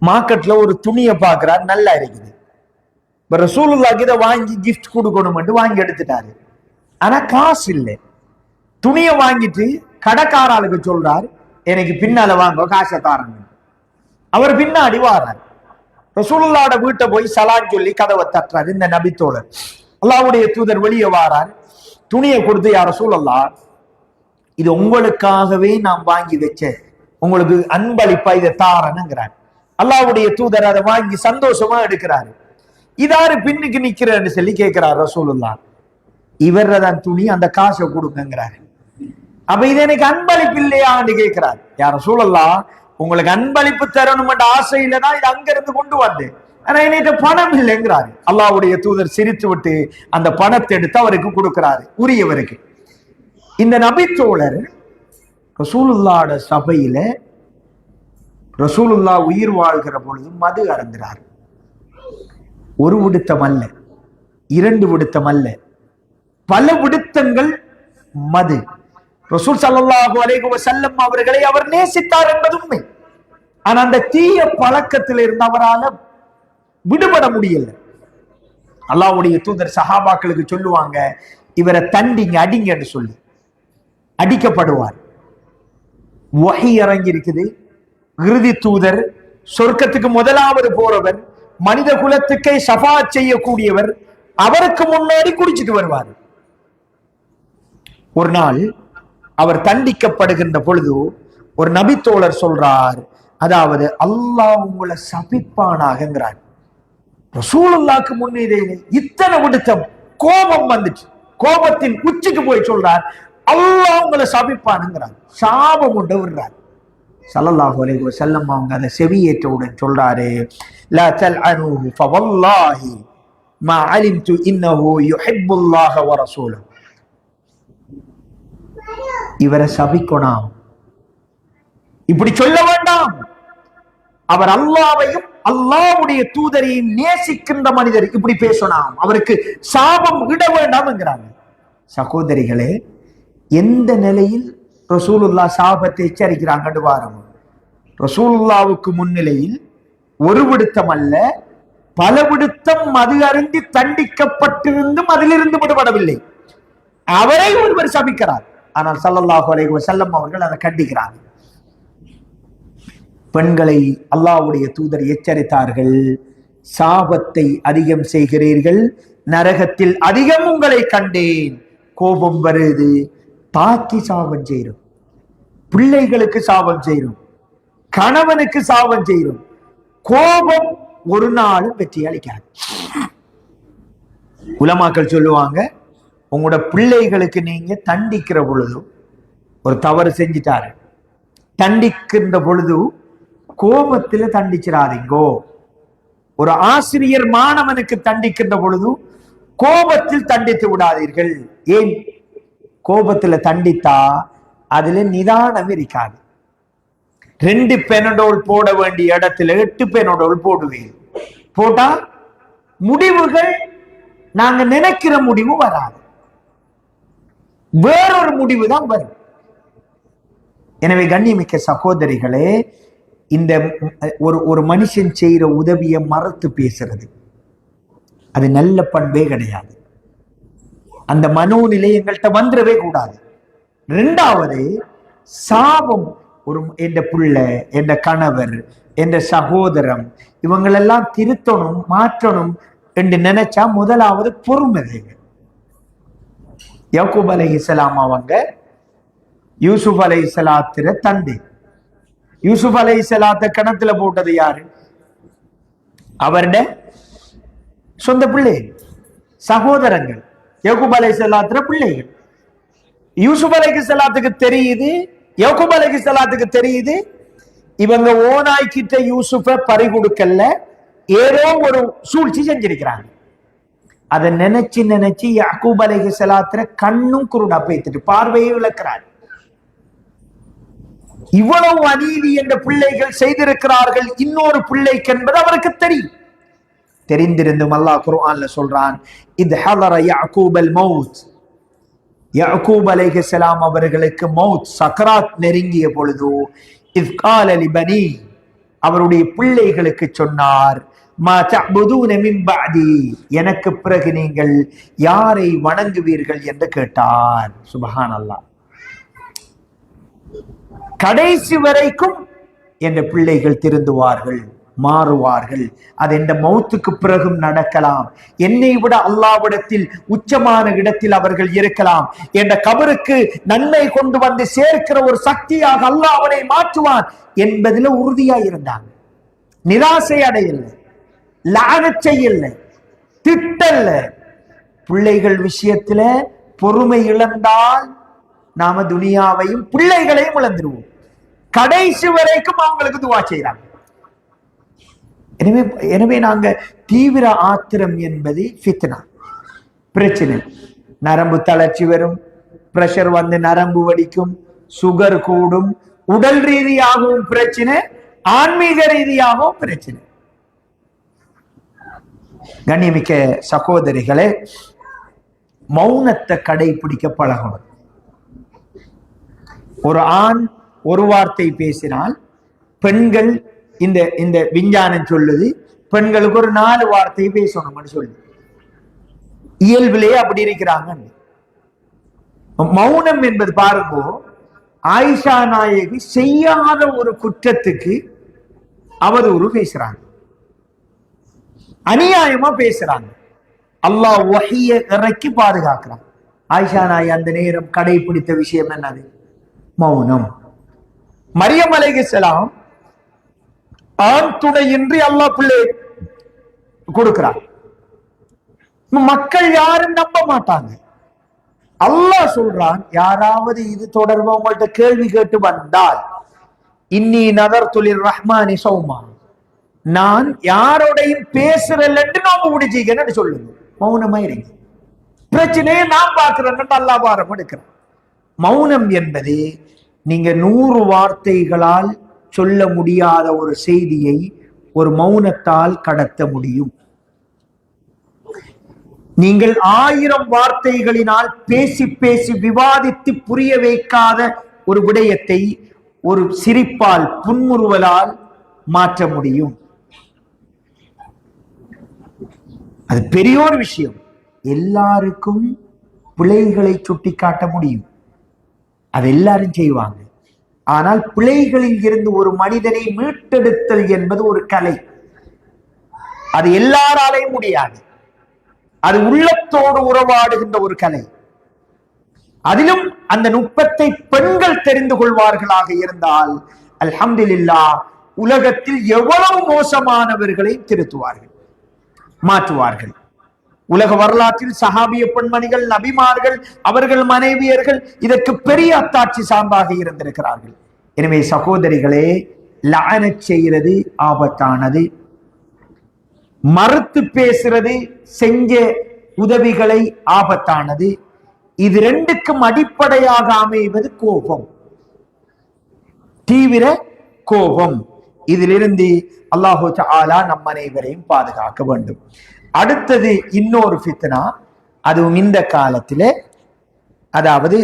மார்க்கெட்ல ஒரு துணியை பார்க்கிறார், நல்லா இருக்குது. இப்ப ரசூலுல்லாஹ்க்கு இதை வாங்கி கிஃப்ட் கொடுக்கணும் வாங்கி எடுத்துட்டாரு. ஆனா காசு இல்லை. துணியை வாங்கிட்டு கடைக்காரர்களுக்கு சொல்றார், எனக்கு பின்னால வாங்க, காசை தாரங்க. அவர் பின்னாடி வாரார். ரசூலுல்லாஹ்வோட வீட்டை போய் சலான் சொல்லி கதவை தட்டுறாரு. இந்த நபித்தோழர், அல்லாஹ்வுடைய தூதர் வெளியே வாரார். துணியை கொடுத்து, யா ரசூலல்லாஹ், இது உங்களுக்காகவே நாம் வாங்கி வச்ச, உங்களுக்கு அன்பளிப்பா இதை தாரணுங்கிறார். அல்லாஹ்வுடைய தூதர் அதை வாங்கி சந்தோஷமா எடுக்கிறாரு. இதாரு பின்னுக்கு நிக்கிறேன்னு சொல்லி கேட்கிறார் ரசூலுல்லாஹ். இவர்தான் துணி, அந்த காசை கொடுங்கிறாரு. அப்ப இது எனக்கு அன்பளிப்பு இல்லையான்னு கேட்கிறார். யா ரசூலல்லாஹ், உங்களுக்கு அன்பளிப்பு தரணும் என்ற ஆசையில தான் இது அங்க இருந்து கொண்டு வந்தேன், ஆனா என்கிட்ட பணம் இல்லைங்கிறாரு. அல்லாஹ்வுடைய தூதர் சிரித்து விட்டு அந்த பணத்தை எடுத்து அவருக்கு கொடுக்கிறாரு, உரியவருக்கு. இந்த நபித்தோழர் ரசூலுல்லாஹ்வோட சபையில ரசூலுல்லாஹ் உயிர் வாழ்கிற பொழுது மது அருந்துறார். ஒரு விடுத்தம் அல்ல, இரண்டு விடுத்தம் அல்ல, பல விடுத்தங்கள் மது. ரசூல் ஸல்லல்லாஹு அலைஹி வஸல்லம் அவர்களை அவர் நேசித்தார் என்பது உண்மை. ஆனா அந்த தீய பழக்கத்தில் இருந்து அவரால் விடுபட முடியல. அல்லாஹ்வுடைய தூதர் சஹாபாக்களுக்கு சொல்லுவாங்க, இவரை தண்டிங்க, அடிங்கன்னு சொல்லி. அடிக்கப்படுவார். வஹி இறங்கி இருக்குது. இறுதி தூதர், சொர்க்கத்துக்கு முதலாவது போறவர், மனித குலத்துக்கே ஷஃபாஅத் செய்யக்கூடியவர், அவருக்கு முன்னாடி குடிச்சிட்டு வருவார். ஒரு நாள் அவர் தண்டிக்கப்படுகின்ற பொழுது ஒரு நபித்தோழர் சொல்றார், அதாவது அல்லாஹ் உங்களை சபிப்பானாகங்கிறார். ரசூலுல்லாஹ்க்கு முன்னே இத்தனை விடுத்தம், கோபம் வந்துச்சு. கோபத்தின் உச்சிக்கு போய் சொல்றார், அல்லாஹ் உங்களை சபிப்பானுங்கிறார். சாபம் உண்டு விடுறார். ஸல்லல்லாஹு அலைஹி வஸல்லம் அவங்க அதை செவியேற்றவுடன் சொல்றாரு, லா தல்அனுஹு ஃபவல்லாஹி மா அலிம்து இன்னஹு யுஹிப்புல்லாஹ வ ரசூலுஹு. இவரை சபிக்கணும், இப்படி சொல்ல வேண்டாம். அவர் அல்லாஹ்வையும் அல்லாஹ்வுடைய தூதரையும் நேசிக்கின்ற மனிதர், இப்படி பேசணும், அவருக்கு சாபம் இட வேண்டாம் என்கிறாங்க. சகோதரிகளே, எந்த நிலையில் ரசூலுல்லாஹ் சாபத்தை எச்சரிக்கிறாங்க பாருங்க. ரசூலுல்லாஹ்வுக்கு முன்னிலையில் ஒரு விடுத்தம் அல்ல, பல விடுத்தம் மது அருந்தி தண்டிக்கப்பட்டிருந்தும் அதிலிருந்து விடுபடவில்லை. அவரை ஒருவர் சபிக்கிறார். ஆனால் ஸல்லல்லாஹு அலைஹி வஸல்லம் அவர்கள் அதை கண்டிக்கிறார். பெண்களை அல்லாஹ்வுடைய தூதர் எச்சரித்தார்கள், சாபத்தை அதிகம் செய்கிறீர்கள், நரகத்தில் அதிகம் உங்களை கண்டேன். கோபம் வருது, தாக்கி சாபம் செய்யும், பிள்ளைகளுக்கு சாபம் செய்யும், கணவனுக்கு சாபம் செய்யும். கோபம் ஒரு நாளும் வெற்றி அளிக்காது. உலமாக்கள் சொல்லுவாங்க, உங்களோட பிள்ளைகளுக்கு நீங்க தண்டிக்கிற பொழுது, ஒரு தவறு செஞ்சிட்டாரு, தண்டிக்கின்ற பொழுது கோபத்துல தண்டிச்சிடாதீங்கோ. ஒரு ஆசிரியர் மாணவனுக்கு தண்டிக்கின்ற பொழுது கோபத்தில் தண்டித்து விடாதீர்கள். ஏன்? கோபத்துல தண்டித்தா அதுல நிதானம் இருக்காது. 2 பெனடோல் போட வேண்டிய இடத்துல 8 பெனடோல் போடுவேன். போட்டா முடிவுகள் நாங்க நினைக்கிற முடிவு வராது, வேறொரு முடிவு தான் வரும். எனவே கண்ணியமிக்க சகோதரிகளே, இந்த ஒரு மனுஷன் செய்யற உதவியை மறத்து பேசுறது அது நல்ல பண்பே கிடையாது. அந்த மனோநிலை எங்கள்கிட்ட வந்துடவே கூடாது. 2வது, சாபம், ஒரு என்ற பிள்ளை, என்ற கணவர், என்ற சகோதரம், இவங்களெல்லாம் திருத்தணும், மாற்றணும் என்று நினைச்சா முதலாவது பொறுமை. யாக்கூப் அலைஹிஸ்ஸலாம் அவங்க யூசுப் அலைஹிஸ்ஸலாத்திர தந்தை. யூசுப் அலைஹிஸ்ஸலாத்தை கிணத்துல போட்டது யாரு? அவருடைய சொந்த பிள்ளை, சகோதரங்கள், யாக்கூப் அலைஹிஸ்ஸலாத்திர பிள்ளைகள். யூசுப் அலைஹிஸ்ஸலாத்துக்கு தெரியுது, யாக்கூப் அலைஹிஸ்ஸலாத்துக்கு தெரியுது, இவங்க ஓனாய்கிட்ட யூசுஃபை பறி கொடுக்கல, ஏதோ ஒரு சூழ்ச்சி செஞ்சிருக்கிறாங்க. அதை நினைச்சு யாக்கூப் அலைஹிஸ்ஸலாத்திர கண்ணும் குருடா போய்த்துட்டு பார்வையை இழக்கிறார். இவ்வளவு அநீதி என்ற பிள்ளைகள் செய்திருக்கிறார்கள் இன்னொரு பிள்ளைக்கு என்பது அவருக்கு தெரியும். தெரிந்திருந்தும் அல்லாஹ் குர்ஆன்ல சொல்றான், இத் ஹதர யஅகூபல் மௌத், யஅகூப் அலைஹிஸ்ஸலாம் அவர்களுக்கு மௌத் சக்ராத் நெருங்கிய பொழுது, இத் கால லிபனி, அவருடைய பிள்ளைகளுக்கு சொன்னார், மா தஅபுதூன மின் பஅதி, எனக்கு பிறகு நீங்கள் யாரை வணங்குவீர்கள் என்று கேட்டார். சுப்ஹானல்லாஹ். கடைசி வரைக்கும் என்ற பிள்ளைகள் திருந்துவார்கள், மாறுவார்கள். அது என்ற மௌத்துக்கு பிறகும் நடக்கலாம். என்னை விட அல்லாஹ்விடத்தில் உச்சமான இடத்தில் அவர்கள் இருக்கலாம். என்ற கபருக்கு நன்மை கொண்டு வந்து சேர்க்கிற ஒரு சக்தியாக அல்லாஹ் அவனை மாற்றுவான் என்பதில் உறுதியாக இருந்தாங்க. நிராசை அடையல, லானத் செய்யல, திட்டல்ல. பிள்ளைகள் விஷயத்துல பொறுமை இழந்தால் நாம துனியாவையும் பிள்ளைகளையும் இழந்துருவோம். கடைசி வரைக்கும் அவங்களுக்கு துவா செய்யறாங்க. எனவே நாங்க தீவிர ஆத்திரம் என்பது ஃபித்னா, பிரச்சனை. நரம்பு தளர்ச்சி வரும், பிரஷர் வந்து நரம்பு வடிக்கும், சுகர் கூடும், உடல் ரீதியாகவும் பிரச்சனை, ஆன்மீக ரீதியாகவும் பிரச்சனை. கண்ணியமிக்க சகோதரிகளே, மௌனத்தை கடைபிடிக்க பழகணும். ஒரு ஆண் ஒரு வார்த்தை பேசினால் பெண்கள், இந்த இந்த விஞ்ஞானம் சொல்லுது, பெண்களுக்கு ஒரு 4 வார்த்தை பேசணும்னு சொல்லு. இயல்பிலேயே அப்படி இருக்கிறாங்க. மௌனம் என்பது பாருங்க, ஆயிஷா நாயகி செய்யாத ஒரு குற்றத்துக்கு அவதூறு பேசுறாங்க, அநியாயமா பேசுறாங்க. அல்லாஹ் வஹிய இறக்கி பாதுகாக்கிறான். ஆயிஷா நாயகி அந்த நேரம் கடைபிடித்த விஷயம் என்னது? மௌனம். மரியம் அலைஹிஸ்ஸலாம் ஆண் துணையின்றி அல்லாஹ் பிள்ளை கொடுக்கிறார். மக்கள் யாரும் நம்ப மாட்டாங்க. அல்லாஹ் சொல்றான், யாராவது இது தொடர்பா உங்கள்ட்ட கேள்வி கேட்டு வந்தால், இன்னி நதர்து லிர்ரஹ்மானி ஸௌமா, நான் யாரோடையும் பேசுறேன் என்று நாம முடிச்சீங்கன்னு சொல்லுங்க. மௌனமா இருங்க, பிரச்சனையை நான் பார்க்கிறேன் அல்லாஹ் பாரம் எடுக்கிறேன். மௌனம் என்பது நீங்க 100 வார்த்தைகளால் சொல்ல முடியாத ஒரு செய்தியை ஒரு மௌனத்தால் கடத்த முடியும். நீங்கள் 1000 வார்த்தைகளினால் பேசி பேசி விவாதித்து புரிய வைக்காத ஒரு விடயத்தை ஒரு சிரிப்பால், புன்முறுவலால் மாற்ற முடியும். அது பெரியோர் விஷயம். எல்லாருக்கும் பிழைகளை சுட்டி காட்ட முடியும், அது எல்லாரும் செய்வாங்க. ஆனால் பிழைகளில் இருந்து ஒரு மனிதனை மீட்டெடுத்தல் என்பது ஒரு கலை. அது எல்லாராலையும் முடியாது. அது உள்ளத்தோடு உறவாடுகின்ற ஒரு கலை. அதிலும் அந்த நுட்பத்தை பெண்கள் தெரிந்து கொள்வார்களாக இருந்தால் அல்ஹம்துலில்லாஹ், உலகத்தில் எவ்வளவு மோசமானவர்களை திருத்துவார்கள், மாற்றுவார்கள். உலக வரலாற்றில் சஹாபிய பெண்மணிகள், நபிமார்கள், அவர்கள் மனைவியர்கள் இதற்கு பெரிய அத்தாட்சி சான்றாக இருந்திருக்கிறார்கள். எனவே சகோதரிகளே, லஅனத் செய்கிறது ஆபத்தானது. மறுத்து பேசுறது, செஞ்ச உதவிகளை ஆபத்தானது. இது ரெண்டுக்கும் அடிப்படையாக அமைவது கோபம், தீவிர கோபம். இதிலிருந்து அல்லாஹு தஆலா நம் அனைவரையும் பாதுகாக்க வேண்டும். அடுத்தது இன்னொரு ஃபித்னா, அதுவும் இந்த காலத்திலே, அதாவது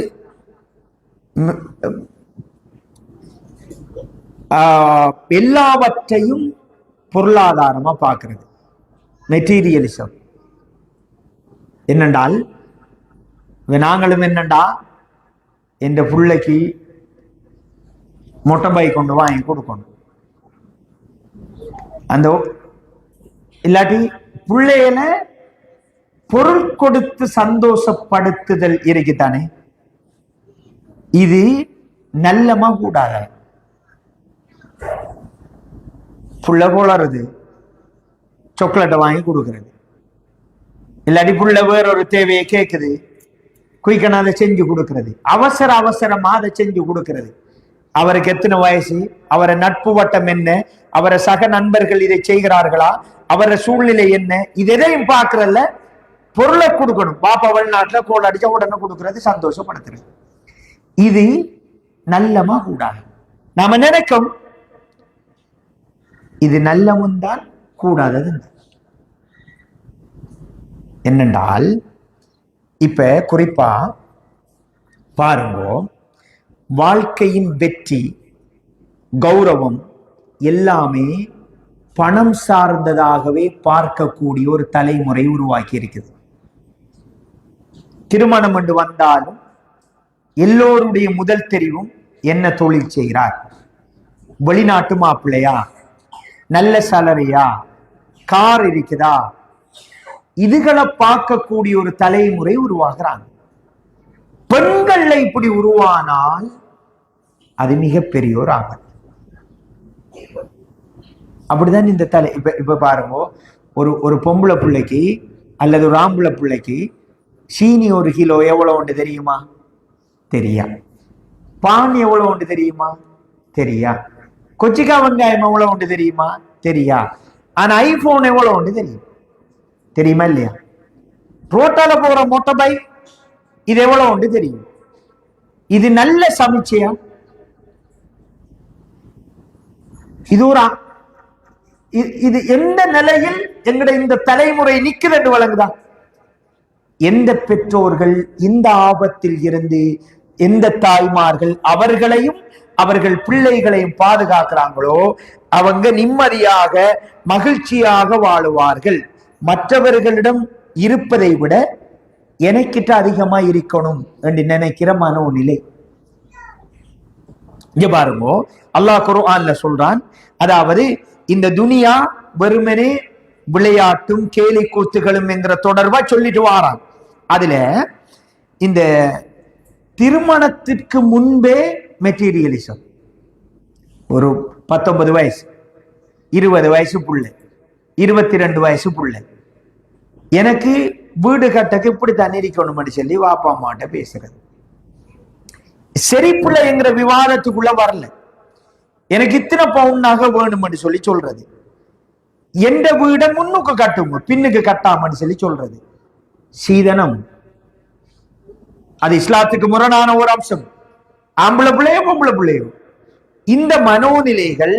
எல்லாவற்றையும் பொருளாதாரமா பார்க்கிறது, மெட்டீரியலிசம். என்னென்றால் நாங்களும் என்னண்டா என்ற பிள்ளைக்கு மொட்டை பைக் கொண்டு வாங்கி கொடுக்கணும், அந்த இல்லாட்டி பிள்ளையில பொருள் கொடுத்து சந்தோஷப்படுத்துதல் இருக்குதானே, இது நல்லமா கூடாத. புள்ள போலறது சாக்லேட்டை வாங்கி கொடுக்கறது, இல்லாட்டி புள்ள வேற ஒரு தேவையை கேட்குது, குயிக்கனா அதை செஞ்சு கொடுக்கறது, அவசரமா அதை செஞ்சு கொடுக்கறது. அவருக்கு எத்தனை வயசு, அவரை நட்பு வட்டம் என்ன, அவரை சக நண்பர்கள் இதை செய்கிறார்களா, அவரை சூழ்நிலை என்ன, இது எதையும் பார்க்கறல்ல, பொருளை கொடுக்கணும். பாப்பா வெளிநாட்டுல கோல் அடிச்சா உடனே கொடுக்கறது, சந்தோஷப்படுத்துறது. இது நல்லமா கூடாது. நாம நினைக்கும் இது நல்லமும் தான், கூடாதது. என்னென்றால் இப்ப குறிப்பா பாருங்க, வாழ்க்கையின் வெற்றி கௌரவம் எல்லாமே பணம் சார்ந்ததாகவே பார்க்கக்கூடிய ஒரு தலைமுறை உருவாக்கி இருக்குது. திருமணம் என்று வந்தாலும் எல்லோருடைய முதல் தெரிவும் என்ன தொழில் செய்கிறார், வெளிநாட்டு மாப்பிள்ளையா, நல்ல சலரியா, கார் இருக்குதா, இதுகளை பார்க்கக்கூடிய ஒரு தலைமுறை உருவாகிறாங்க. பெண்கள்ல இப்படி உருவானால் அது மிகப்பெரிய ஒரு ஆபத்து. அப்படிதான் இந்த தலை இப்ப பாருங்க, ஒரு பொம்பளை பிள்ளைக்கு அல்லது ஒரு ஆம்பளை பிள்ளைக்கு சீனி 1 கிலோ எவ்வளவு உண்டு தெரியுமா? தெரியா. பான் எவ்வளவு உண்டு தெரியுமா? தெரியா. கொச்சிக்கா வெங்காயம் எவ்வளவு உண்டு தெரியுமா? தெரியா. ஆனா ஐபோன் எவ்வளவு உண்டு தெரியும்? தெரியுமா இல்லையா? ரோட்டால போற மோட்டார் பைக் இது எவ்வளவு உண்டு தெரியும்? இது நல்ல சமைச்சையா? இது ஒரு இது எந்த நிலையில் எங்கட இந்த தலைமுறை நிக்குது என்று வழங்குதா? எந்த பெற்றோர்கள் இந்த ஆபத்தில் இருந்து, எந்த தாய்மார்கள் அவர்களையும் அவர்கள் பிள்ளைகளையும் பாதுகாக்கிறாங்களோ அவங்க நிம்மதியாக மகிழ்ச்சியாக வாழுவார்கள். மற்றவர்களிடம் இருப்பதை விட எனக்கிட்ட அதிகமா இருக்கணும் என்று நினைக்கிற மனோநிலை. இங்க பாருங்க, அல்லாஹ் குர்ஆன்ல சொல்றான், அதாவது இந்த துனியா வெறுமனே விளையாட்டும் கேலி கூத்துகளும் என்கிற தொடர்பா சொல்லிட்டு வாரான். அதுல இந்த திருமணத்திற்கு முன்பே மெட்டீரியலிசம், ஒரு 19 வயசு 20 வயசு புள்ள, 22 வயசு புள்ள, எனக்கு வீடு கட்டக்கு இப்படி தண்ணி இருக்கணும்னு சொல்லி வாப்பா அம்மாட்ட பேசுறது. சரி பிள்ளை என்கிற விவாதத்துக்குள்ள வரல. எனக்கு இத்தனை பவுன்னாக வேணும்னு சொல்லி சொல்றது. எந்த வீட முன்னுக்கு கட்டுங்க பின்னுக்கு கட்டாமன்னு சொல்லி சொல்றது சீதனம். அது இஸ்லாத்துக்கு முரணான ஒரு அம்சம். ஆம்பளை பிள்ளையோ பொம்பளை பிள்ளையோ இந்த மனோநிலைகள்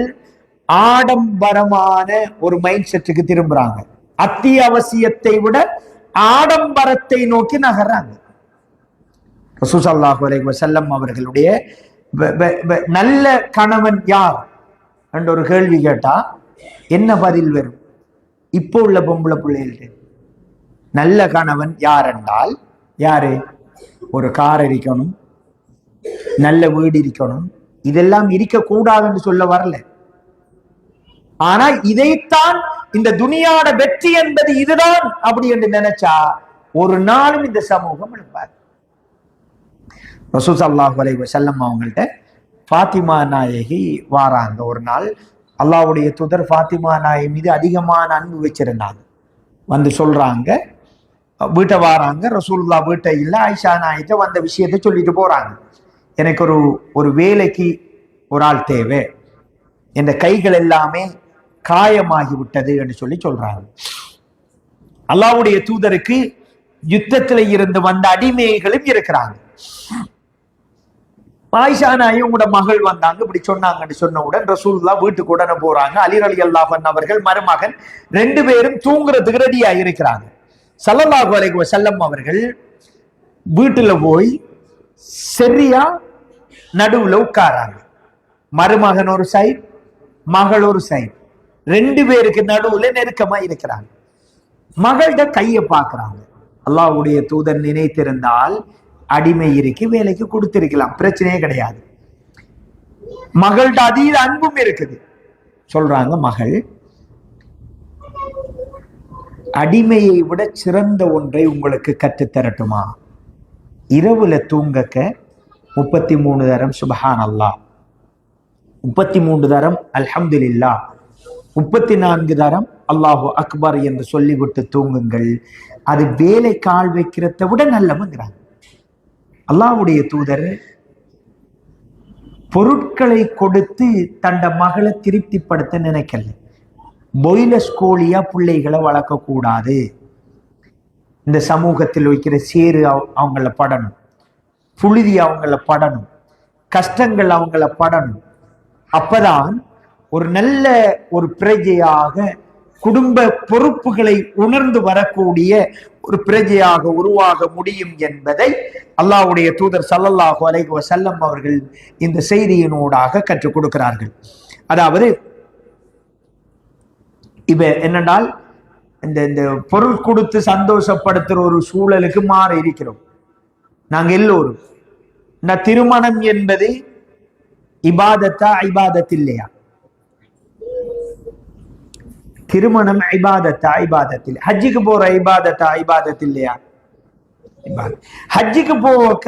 ஆடம்பரமான ஒரு மைண்ட் செட்டுக்கு திரும்புறாங்க. அத்தியாவசியத்தை விட ஆடம்பரத்தை நோக்கி நகர்றாங்க. ரசூல் ஸல்லல்லாஹு அலைஹி வஸல்லம் அவர்களுடைய நல்ல கணவன் யார் என்ற ஒரு கேள்வி கேட்டா என்ன பதில் வரும்? இப்போ உள்ள பொம்பளை பிள்ளைகள் நல்ல கணவன் யார் என்றால் யாரு? ஒரு கார் இருக்கணும், நல்ல வீடு இருக்கணும், இதெல்லாம் இருக்கக்கூடாதுன்னு சொல்ல வரல. ஆனா இதைத்தான் இந்த துனியாட வெற்றி என்பது இதுதான் அப்படி என்று நினைச்சா ஒரு நாளும் இந்த சமூகம் எழுப்பார். ரசூல் ஸல்லல்லாஹு அலைஹி வஸல்லம் அவங்கள்ட்ட ஃபாத்திமா நாயகி வாராங்க. ஒரு நாள் அல்லாஹ்வுடைய தூதர் ஃபாத்திமா நாயகி மீது அதிகமான அன்பு வச்சிருந்தாங்க. வந்து சொல்றாங்க, வீட்டை வாராங்க. ரசூலுல்லாஹ் வீட்டை இல்லை, ஆயிஷா நாயிட்ட வந்த விஷயத்தை சொல்லிட்டு போறாங்க. எனக்கு ஒரு வேலைக்கு ஒரு ஆள் தேவை, இந்த கைகள் எல்லாமே காயமாகி விட்டது என்று சொல்லி சொல்றாங்க. அல்லாஹ்வுடைய தூதருக்கு யுத்தத்தில் இருந்து வந்த அடிமைகளும் இருக்கிறாங்க. ஆயிஷா நாயி உங்களோட மகள் வந்தாங்க இப்படி சொன்னாங்கன்னு சொன்னவுடன் ரசூலுல்லாஹ் வீட்டுக்கு உடனே போறாங்க. அலி ரலியல்லாஹு அன்ஹு அவர்கள் மருமகன் 2 பேரும் தூங்குறதுக்கு ரெடியா இருக்கிறாங்க. ஸல்லல்லாஹு அலைஹி வஸல்லம் அவர்கள் வீட்டுல போய் சரியா நடுவுல உட்காராங்க. மருமகன் ஒரு சைடு, மகள் ஒரு சைடு, 2 பேருக்கு நடுவுல நெருக்கமா இருக்கிறாங்க. மகள்கிட்ட கையை பார்க்கிறாங்க. அல்லாஹ்வுடைய தூதர் நினைத்திருந்தால் அடிமை இருக்கு வேலைக்கு கொடுத்திருக்கலாம், பிரச்சனையே கிடையாது. மகள்கிட்ட அதீத அன்பும் இருக்குது. சொல்றாங்க, மகள் அடிமையை விட சிறந்த ஒன்றை உங்களுக்கு கற்றுத்தரட்டுமா? இரவுல தூங்கக்க 33 தரம் சுபஹான் அல்லாஹ், 33 தரம் அல்ஹம்துலில்லாஹ், 34 தரம் அல்லாஹு அக்பர் என்று சொல்லிவிட்டு தூங்குங்கள். அது வேலை கால் வைக்கிறத விட நல்லவங்கிறாங்க. அல்லாஹ்வுடைய தூதர் பொருட்களை கொடுத்து தண்ட மகளை திருப்திப்படுத்த நினைக்கல. பொய்லஸ் கோழியா பிள்ளைகளை வளர்க்க கூடாது. இந்த சமூகத்தில் வைக்கிற சேரு அவங்கள படணும், புழுதி அவங்கள படணும், கஷ்டங்கள் அவங்கள படணும். அப்பதான் ஒரு நல்ல ஒரு பிரஜையாக குடும்ப பொறுப்புகளை உணர்ந்து வரக்கூடிய ஒரு பிரஜையாக உருவாக முடியும் என்பதை அல்லாஹ்வுடைய தூதர் ஸல்லல்லாஹு அலைஹி வஸல்லம் அவர்கள் இந்த செய்தியினூடாக கற்றுக் கொடுக்கிறார்கள். அதாவது இப்ப என்னென்றால் இந்த பொருள் கொடுத்து சந்தோஷப்படுத்துற ஒரு சூழலுக்கு மாற இருக்கிறோம் நாங்க எல்லோரும். இந்த திருமணம் என்பது இபாதத்தா இபாதத் இல்லையா? திருமணம் இபாதத்தா இபாதத் இல்லையா? ஹஜ்ஜுக்கு போற இபாதத்தா இபாதத் இல்லையா? ஹஜ்ஜுக்கு போக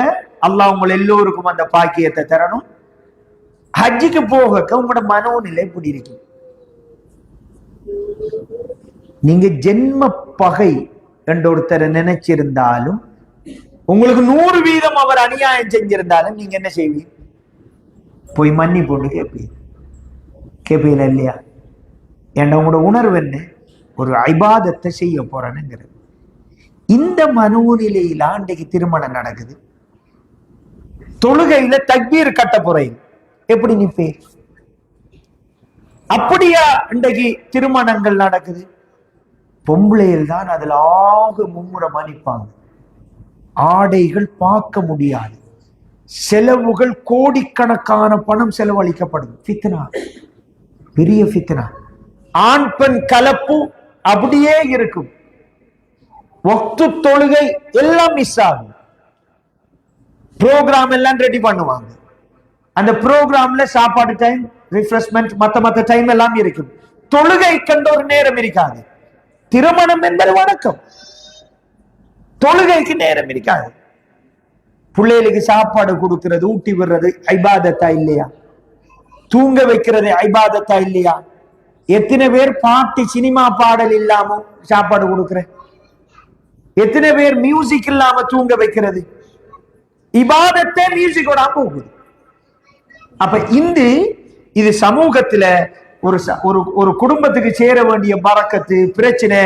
அல்லாஹ் உங்களை எல்லோருக்கும் அந்த பாக்கியத்தை தரணும். ஹஜ்ஜுக்கு போக உங்களோட மனோநிலை எப்படி இருக்கு? நீங்க ஜென்ம பகை என்ற ஒருத்தரை நினைச்சிருந்தாலும், உங்களுக்கு 100% அவர் அநியாயம் செஞ்சிருந்தாலும் நீங்க என்ன செய்வீங்க? போய் மன்னிப்பு கேட்பீங்க இல்லையா? என்ற உங்களோட உணர்வு என்ன? ஒரு இபாதத்தை செய்ய போறேனுங்கிறது. இந்த மனோநிலையில அன்றைக்கு திருமணம் நடக்குது. தொழுகையில தக்பீர் கட்ட போறீங்க, எப்படி நிப்பே? அப்படியா இன்றைக்கு திருமணங்கள் நடக்குது? பொம்பளையில் தான் அதுல ஆக மும்முரமா நிற்பாங்க. ஆடைகள் பார்க்க முடியாது, செலவுகள் கோடிக்கணக்கான பணம் செலவழிக்கப்படும். ஃபித்னா, பெரிய ஃபித்னா. ஆண் பெண் கலப்பு அப்படியே இருக்கும். வக்து தொழுகை எல்லாம் மிஸ் ஆகும். ப்ரோக்ராம் எல்லாம் ரெடி பண்ணுவாங்க. அந்த ப்ரோக்ராம்ல சாப்பாடு டைம், ரிஃப்ரெஷ்மெண்ட், மத்த டைம் எல்லாம் இருக்கும். தொழுகை கண்ட ஒரு நேரம் இருக்காது. திருமணம் என்பது வணக்கம், தொழுகைக்கு நேரம் இருக்காது. பிள்ளைகளுக்கு சாப்பாடு கொடுக்கிறது, ஊட்டி விடுறது ஐபாதத்தா இல்லையா? தூங்க வைக்கிறது ஐபாதத்தா இல்லையா? எத்தனை பேர் பாட்டு சினிமா பாடல் இல்லாம சாப்பாடு கொடுக்கிற? எத்தனை பேர் மியூசிக் இல்லாம தூங்க வைக்கிறது? இபாதத்தை மியூசிக்கோட போகுது. அப்ப இது சமூகத்துல ஒரு குடும்பத்துக்கு சேர வேண்டிய பரக்கத்து, பிரச்சனை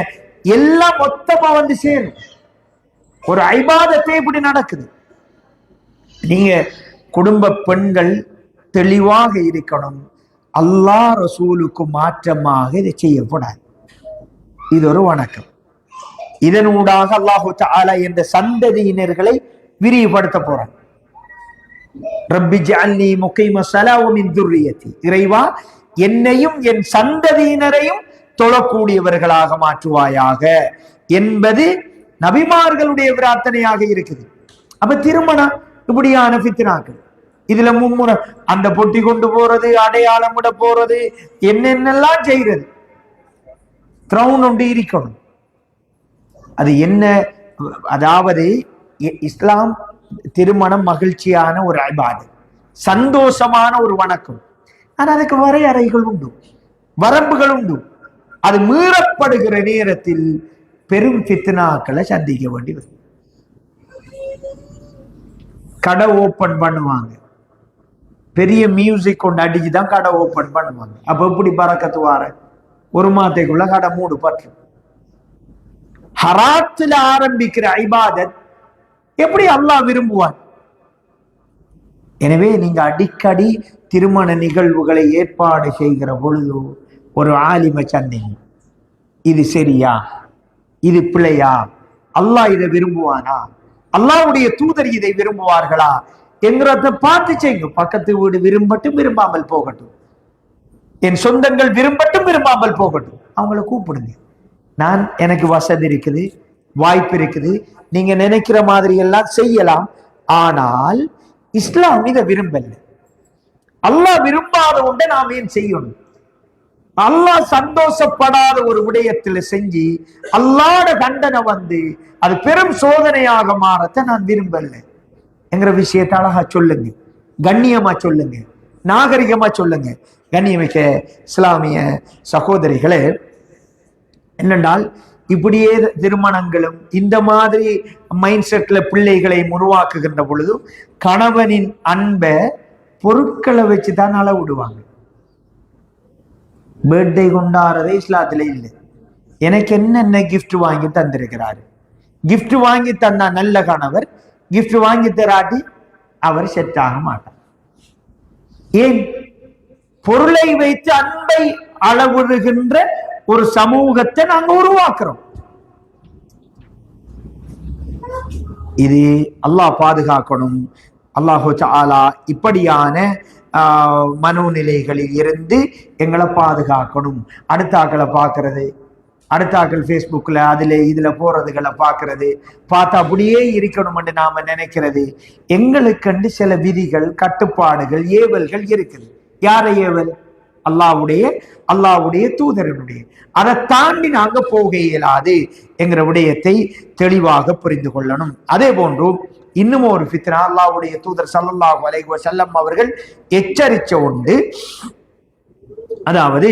எல்லாம் மொத்தமா வந்து சேரும். ஒரு ஐபாதத்தை இப்படி நடக்குது. நீங்க குடும்ப பெண்கள் தெளிவாக இருக்கணும். அல்லாஹ் ரசூலுக்கு மாற்றமாக இதை செய்யக்கூடாது. இது ஒரு வணக்கம். இதனூடாக அல்லாஹு தஆலா என்ற சந்ததியினர்களை விரிவுபடுத்த போறான். ரப்பி ஜஅல்னி முகீம ஸலாவ மின் துர்ரியதி, இறைவா என்னையும் என் சந்ததியினரையும் தொழக்கூடியவர்களாக மாற்றுவாயாக என்பது நபிமார்களுடைய பிரார்த்தனையாக இருக்குது. அப்ப திருமணம் இப்படியான ஃபித்னாக்கள், இதுல மும்முறை அந்த பொட்டி கொண்டு போறது, அடையாளம் விட போறது, என்னென்னலாம் செய்யறது. த்ரௌன் ஒன்று இருக்கணும். அது என்ன? அதாவது இஸ்லாம் திருமணம் மகிழ்ச்சியான ஒரு இபாதத், சந்தோஷமான ஒரு வணக்கம். ஆனா அதுக்கு வரையறைகள் உண்டு, வரம்புகள் உண்டு. அது மீறப்படுகிற நேரத்தில் பெரும் ஃபித்னாக்களை சந்திக்க வேண்டி வரும். கடை ஓபன் பண்ணுவாங்க, பெரிய மியூசிக் கொண்டு அடிச்சுதான் கடை ஓபன் பண்ணுவாங்க. அப்ப எப்படி பறக்கத்து வார? ஒரு மாதத்துக்குள்ள கடை மூடு பற்று. ஹராத்துல ஆரம்பிக்கிற இபாதத் எப்படி அல்லாஹ் விரும்புவான்? எனவே நீங்க அடிக்கடி திருமண நிகழ்வுகளை ஏற்பாடு செய்கிற பொழுது ஒரு ஆலிம சந்திங்க, இது சரியா, இது பிழையா, அல்லாஹ் இதை விரும்புவானா, அல்லாஹ்வுடைய தூதர் இதை விரும்புவார்களா என்கிறத பார்த்து செய்யுங்க. பக்கத்து வீடு விரும்பட்டும் விரும்பாமல் போகட்டும், என் சொந்தங்கள் விரும்பட்டும் விரும்பாமல் போகட்டும், அவங்கள கூப்பிடுங்க. எனக்கு வசதி இருக்குது, வாய்ப்பு இருக்குது, நீங்க நினைக்கிற மாதிரி எல்லாம் செய்யலாம். ஆனால் இஸ்லாம் இதை விரும்பல. அல்லாஹ் விரும்பாத ஒன்றை நாம் ஏன் செய்யணும்? அல்லாஹ் சந்தோஷப்படாத ஒரு விடயத்துல செஞ்சு அல்லாஹ்வுடைய தண்டனை வந்து அது பெரும் சோதனையாக மாறத்தை நான் விரும்பல என்கிற விஷயத்தை அழகா சொல்லுங்க, கண்ணியமா சொல்லுங்க, நாகரிகமா சொல்லுங்க. கண்ணியமிக்க இஸ்லாமிய சகோதரிகளே, என்னென்றால் இப்படியே திருமணங்களும் இந்த மாதிரி மைண்ட் செட்ல பிள்ளைகளை உருவாக்குகின்ற பொழுது கணவனின் அன்பை பொருட்களை வச்சுதான் அளவிடுவாங்க. பர்த்டே கொண்டாடுறதே இஸ்லாத்துல இல்லை. எனக்கு என்னென்ன கிஃப்ட் வாங்கி தந்திருக்கிறாரு, கிஃப்ட் வாங்கி தந்தா நல்ல கணவர், கிஃப்ட் வாங்கி தராட்டி அவர் செட் ஆக மாட்டார். ஏன்? பொருளை வைத்து அன்பை அளவிடுகின்ற ஒரு சமூகத்தை நாங்க உருவாக்குறோம். இது அல்லாஹ் பாதுகாக்கணும். அல்லாஹு தஆலா இப்படியான மனோநிலைகளில் இருந்து எங்களை பாதுகாக்கணும். அடுத்த ஆக்களை பார்க்கறது, அடுத்த ஆக்கள் ஃபேஸ்புக்கில் அதில் இதில் போகிறதுகளை பார்க்கறது, பார்த்தா அப்படியே இருக்கணும்னு நாம் நினைக்கிறது. எங்களுக்கண்டு சில விதிகள், கட்டுப்பாடுகள், ஏவல்கள் இருக்குது. யார ஏவல்? அல்லாஹ்வுடைய தூதரனுடைய. அதை தாண்டி நாங்க போக இயலாது என்கிற விடயத்தை தெளிவாக புரிந்து கொள்ளணும். அதே போன்று இன்னும் ஒரு ஃபித்னா, அல்லாஹ்வுடைய தூதர் ஸல்லல்லாஹு அலைஹி வஸல்லம் அவர்கள் எச்சரிச்ச உண்டு. அதாவது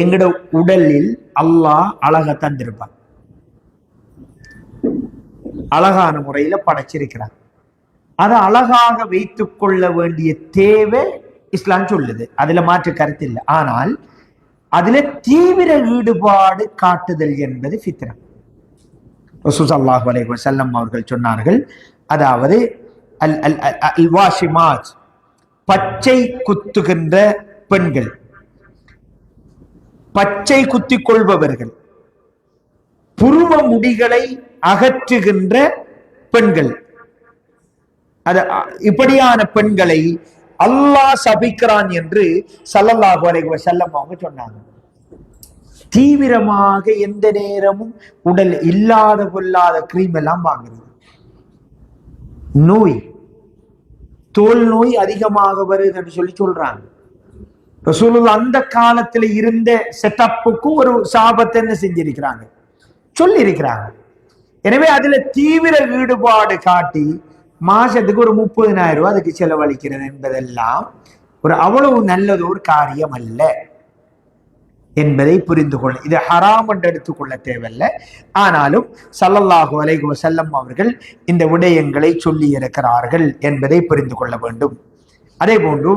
எங்கட உடலில் அல்லாஹ் அழக தந்திருப்பான், அழகான முறையில படைச்சிருக்கிறான். அதை அழகாக வைத்துக் கொள்ள வேண்டிய தேவை இஸ்லாம் சொல்லுது, அதுல மாற்று கருத்து இல்லை. ஆனால் அதுல தீவிர ஈடுபாடு காட்டுதல் என்பது ஃபித்னா. ரசூல் ஸல்லல்லாஹு அலைஹி வஸல்லம் அவர்கள் சொன்னார்கள், அதாவது அல் வாஷிமாத், பச்சை குத்துகின்ற பெண்கள், பச்சை குத்திக் கொள்பவர்கள், புருவ முடிகளை அகற்றுகின்ற பெண்கள், இப்படியான பெண்களை அல்லாஹ் சபிக்கிறான் என்று ஸல்லல்லாஹு அலைஹி வஸல்லம் அவங்க சொன்னாங்க. தீவிரமாக எந்த நேரமும் உடல் இல்லாத பொல்லாத கிரீம் எல்லாம் வாங்குறது, நோய், தோல் நோய் அதிகமாக வருதுன்னு சொல்றாங்க. ரசூலுல்லாஹ் அந்த காலத்துல இருந்த செட்டப்புக்கு ஒரு சாபத்தை என்ன செஞ்சிருக்கிறாங்க, சொல்லி இருக்கிறாங்க. எனவே அதுல தீவிர ஈடுபாடு காட்டி மாசத்துக்கு ஒரு 30,000 ரூபாய் அதுக்கு செலவழிக்கிறது என்பதெல்லாம் ஒரு அவ்வளவு நல்லது ஒரு காரியம் அல்ல என்பதை புரிந்து கொள்ள, இது ஹராம் என்று எடுத்துக்கொள்ள தேவையில்லை. ஆனாலும் ஸல்லல்லாஹு அலைஹி வஸல்லம் அவர்கள் இந்த விடயங்களை சொல்லி இருக்கிறார்கள் என்பதை புரிந்து கொள்ள வேண்டும். அதே போன்று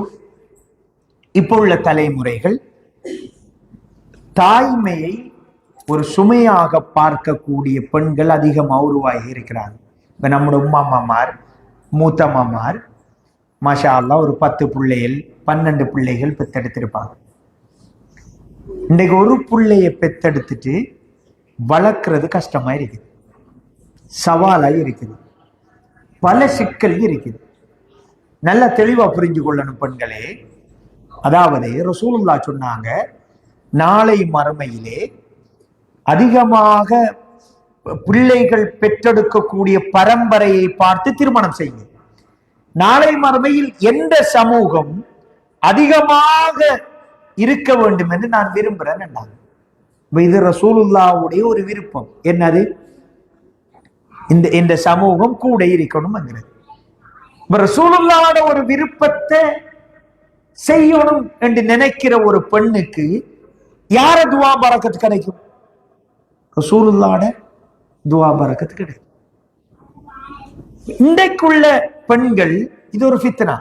இப்போ உள்ள தலைமுறைகள் தாய்மையை ஒரு சுமையாக பார்க்கக்கூடிய பெண்கள் அதிகமாக உருவாகி இருக்கிறாங்க. இப்ப நம்முடைய உம்மா மாமார், மூத்த மாமார் மாஷா அல்லாஹ் ஒரு 10 பிள்ளைகள் 12 பிள்ளைகள் பெத்தெடுத்திருப்பாங்க. இன்றைக்கு ஒரு பிள்ளைய பெத்தெடுத்துட்டு வளர்க்கறது கஷ்டமா இருக்குது, சவாலாக இருக்குது, பல சிக்கல் இருக்குது. நல்ல தெளிவா புரிஞ்சு கொள்ளணும் பெண்களே. அதாவது ரசூலுல்லாஹ் சொன்னாங்க, நாளை மறுமையிலே அதிகமாக பிள்ளைகள் பெற்றெடுக்கக்கூடிய பரம்பரையை பார்த்து திருமணம் செய்யுங்க. நாளை மறுமையில் எந்த சமூகம் அதிகமாக இருக்க வேண்டும் என்று நான் விரும்புறேன். இது ரசூலுல்லாஹ்வுடைய ஒரு விருப்பம். என்னது? இந்த சமூகம் கூட இருக்கணும். ரசூலுல்லாஹ்வோட ஒரு விருப்பத்தை செய்யணும் என்று நினைக்கிற ஒரு பெண்ணுக்கு யார துவா பரக்கத்து கிடைக்கும்? ரசூலுல்லாஹ்வோட துவா பரக்கத்து கிடைக்கும். இன்றைக்குள்ள பெண்கள் இது ஒரு ஃபித்னா,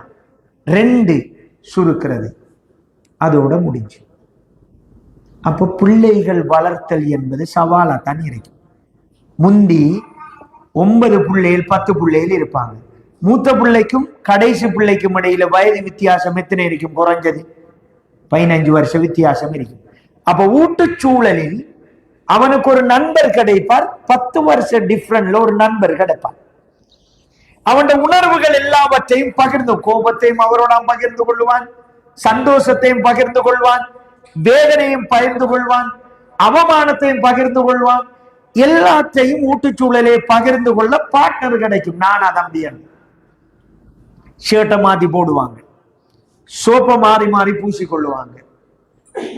2 சுருக்கிறது, அதோட முடிஞ்சு. அப்ப பிள்ளைகள் வளர்த்தல் என்பது சவாலா தான் இருக்கும். முந்தி 9 பிள்ளைகள் 10 பிள்ளைகள் இருப்பாங்க. மூத்த பிள்ளைக்கும் கடைசி பிள்ளைக்கும் இடையில வயது வித்தியாசம் எத்தனை இருக்கும்? குறைஞ்சது 15 வருஷம் வித்தியாசம் இருக்கும். அப்ப ஊட்டுச்சூழலில் அவனுக்கு ஒரு நண்பர் கிடைப்பார், 10 வருஷம் டிஃபரன்ட்ல ஒரு நண்பர் கிடைப்பார். அவன் உணர்வுகள் எல்லாவற்றையும் பகிர்ந்து, கோபத்தையும் அவரோட பகிர்ந்து கொள்வான், சந்தோஷத்தையும் பகிர்ந்து கொள்வான், வேதனையும் பகிர்ந்து கொள்வான், அவமானத்தையும் பகிர்ந்து கொள்வான். எல்லாத்தையும் ஊட்டுச்சூழலை பகிர்ந்து கொள்ள பார்ட்னர் கிடைக்கும். நானா தம்பியன் ஷர்ட்டை மாத்தி போடுவாங்க, சோப்பை மாறி மாறி பூசிக்கொள்ளுவாங்க,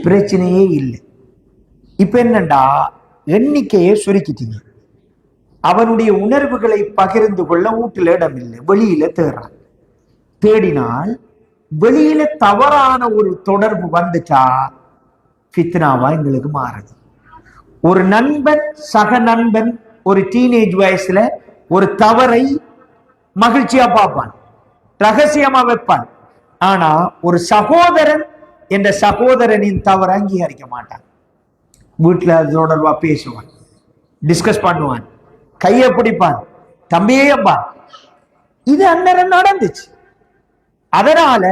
பிரச்சனையே இல்லை. இப்ப என்னண்டா, எண்ணிக்கையை சுருக்கிட்டீங்க. அவனுடைய உணர்வுகளை பகிர்ந்து கொள்ள வீட்டுல இடம் இல்லை, வெளியில தேடுறான். தேடினால் வெளியில தவறான ஒரு தொடர்பு வந்துச்சா ஃபித்னாவா எங்களுக்கு மாறுது. ஒரு நண்பன் சக நண்பன் ஒரு டீனேஜ் வயசுல ஒரு தவறை மகிழ்ச்சியா பார்ப்பான், ரகசியமா வைப்பான். ஆனா ஒரு சகோதரன் என்ற சகோதரனின் தவறை அங்கீகரிக்க மாட்டான். வீட்டுல தொடர்பா பேசுவான், டிஸ்கஸ் பண்ணுவான், கையை பிடிப்பான், தம்பியே அப்பான். இது அன்னரம் நடந்துச்சு. அதனால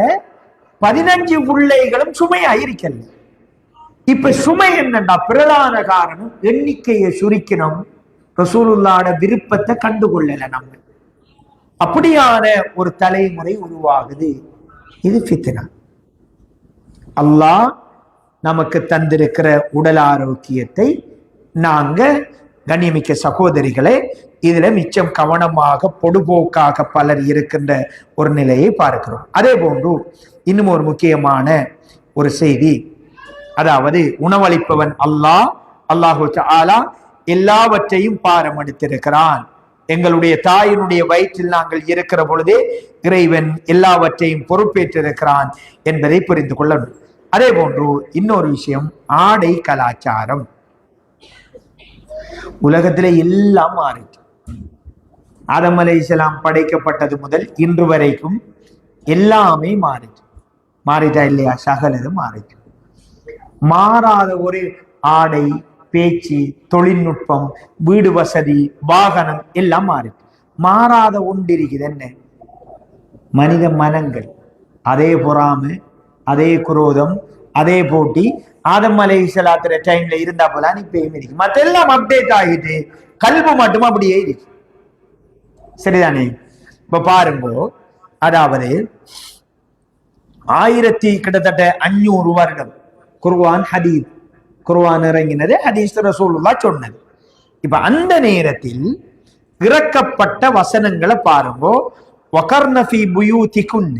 15 பிள்ளைகளும் சுமையாயிருக்கல. இப்ப சுமை என்னண்டா பிரதான காரணம் எண்ணிக்கையை சுருக்கணும். ரசூலுல்லாஹ்வோட விருப்பத்தை கண்டுகொள்ளல நம்ம. அப்படியான ஒரு தலைமுறை உருவாகுது. இது ஃபித்னா. அல்லாஹ் நமக்கு தந்திருக்கிற உடல் ஆரோக்கியத்தை நாங்க கண்ணியமிக்க சகோதரிகளே இதுல மிச்சம் கவனமாக பொடுபோக்காக பலர் இருக்கின்ற ஒரு நிலையை பார்க்கிறோம். அதே போன்று இன்னும் ஒரு முக்கியமான ஒரு செய்தி, அதாவது உணவளிப்பவன் அல்லாஹ். அல்லாஹு தஆலா எல்லாவற்றையும் பாரமெடுத்திருக்கிறான். எங்களுடைய தாயினுடைய வயிற்றில் நாங்கள் இருக்கிற பொழுதே இறைவன் எல்லாவற்றையும் பொறுப்பேற்றிருக்கிறான் என்பதை புரிந்து கொள்ள வேண்டும். அதே போன்று இன்னொரு விஷயம், ஆடை கலாச்சாரம். உலகத்திலே எல்லாம் மாறிட்டு, ஆதம் அலைஹிஸ்ஸலாம் படைக்கப்பட்டது முதல் இன்று வரைக்கும் எல்லாமே மாறிட்டா இல்லையா? சகலது மாறிட்டு. மாறாத ஒரு ஆடை, பேச்சு, தொழில்நுட்பம், வீடு வசதி, வாகனம் எல்லாம் மாறிட்டு. மாறாத ஒன்று இருக்குது, என்ன? மனித மனங்கள். அதே பொறாமை, அதே குரோதம், அதே போட்டி ஆதம் அலைஹிஸ்ஸலாத்துற டைம்ல இருந்தா போல இப்பயும் இருக்கு. மற்றெல்லாம் அப்டேட் ஆகிட்டு, கல்வி மட்டும் அப்படியே இருக்கு. சரிதானே? இப்ப பாருங்க, அதாவது 1000 கிட்டத்தட்ட 500 வருடம் குர்ஆன் ஹதீஸ், குர்ஆன் இறங்கினது, ஹதீஸ் ரசூலுல்லாஹ் சொன்னது. இப்ப அந்த நேரத்தில் இறக்கப்பட்ட வசனங்களை பாருங்க. வகர்ன ஃபீ புயூதிகுன்,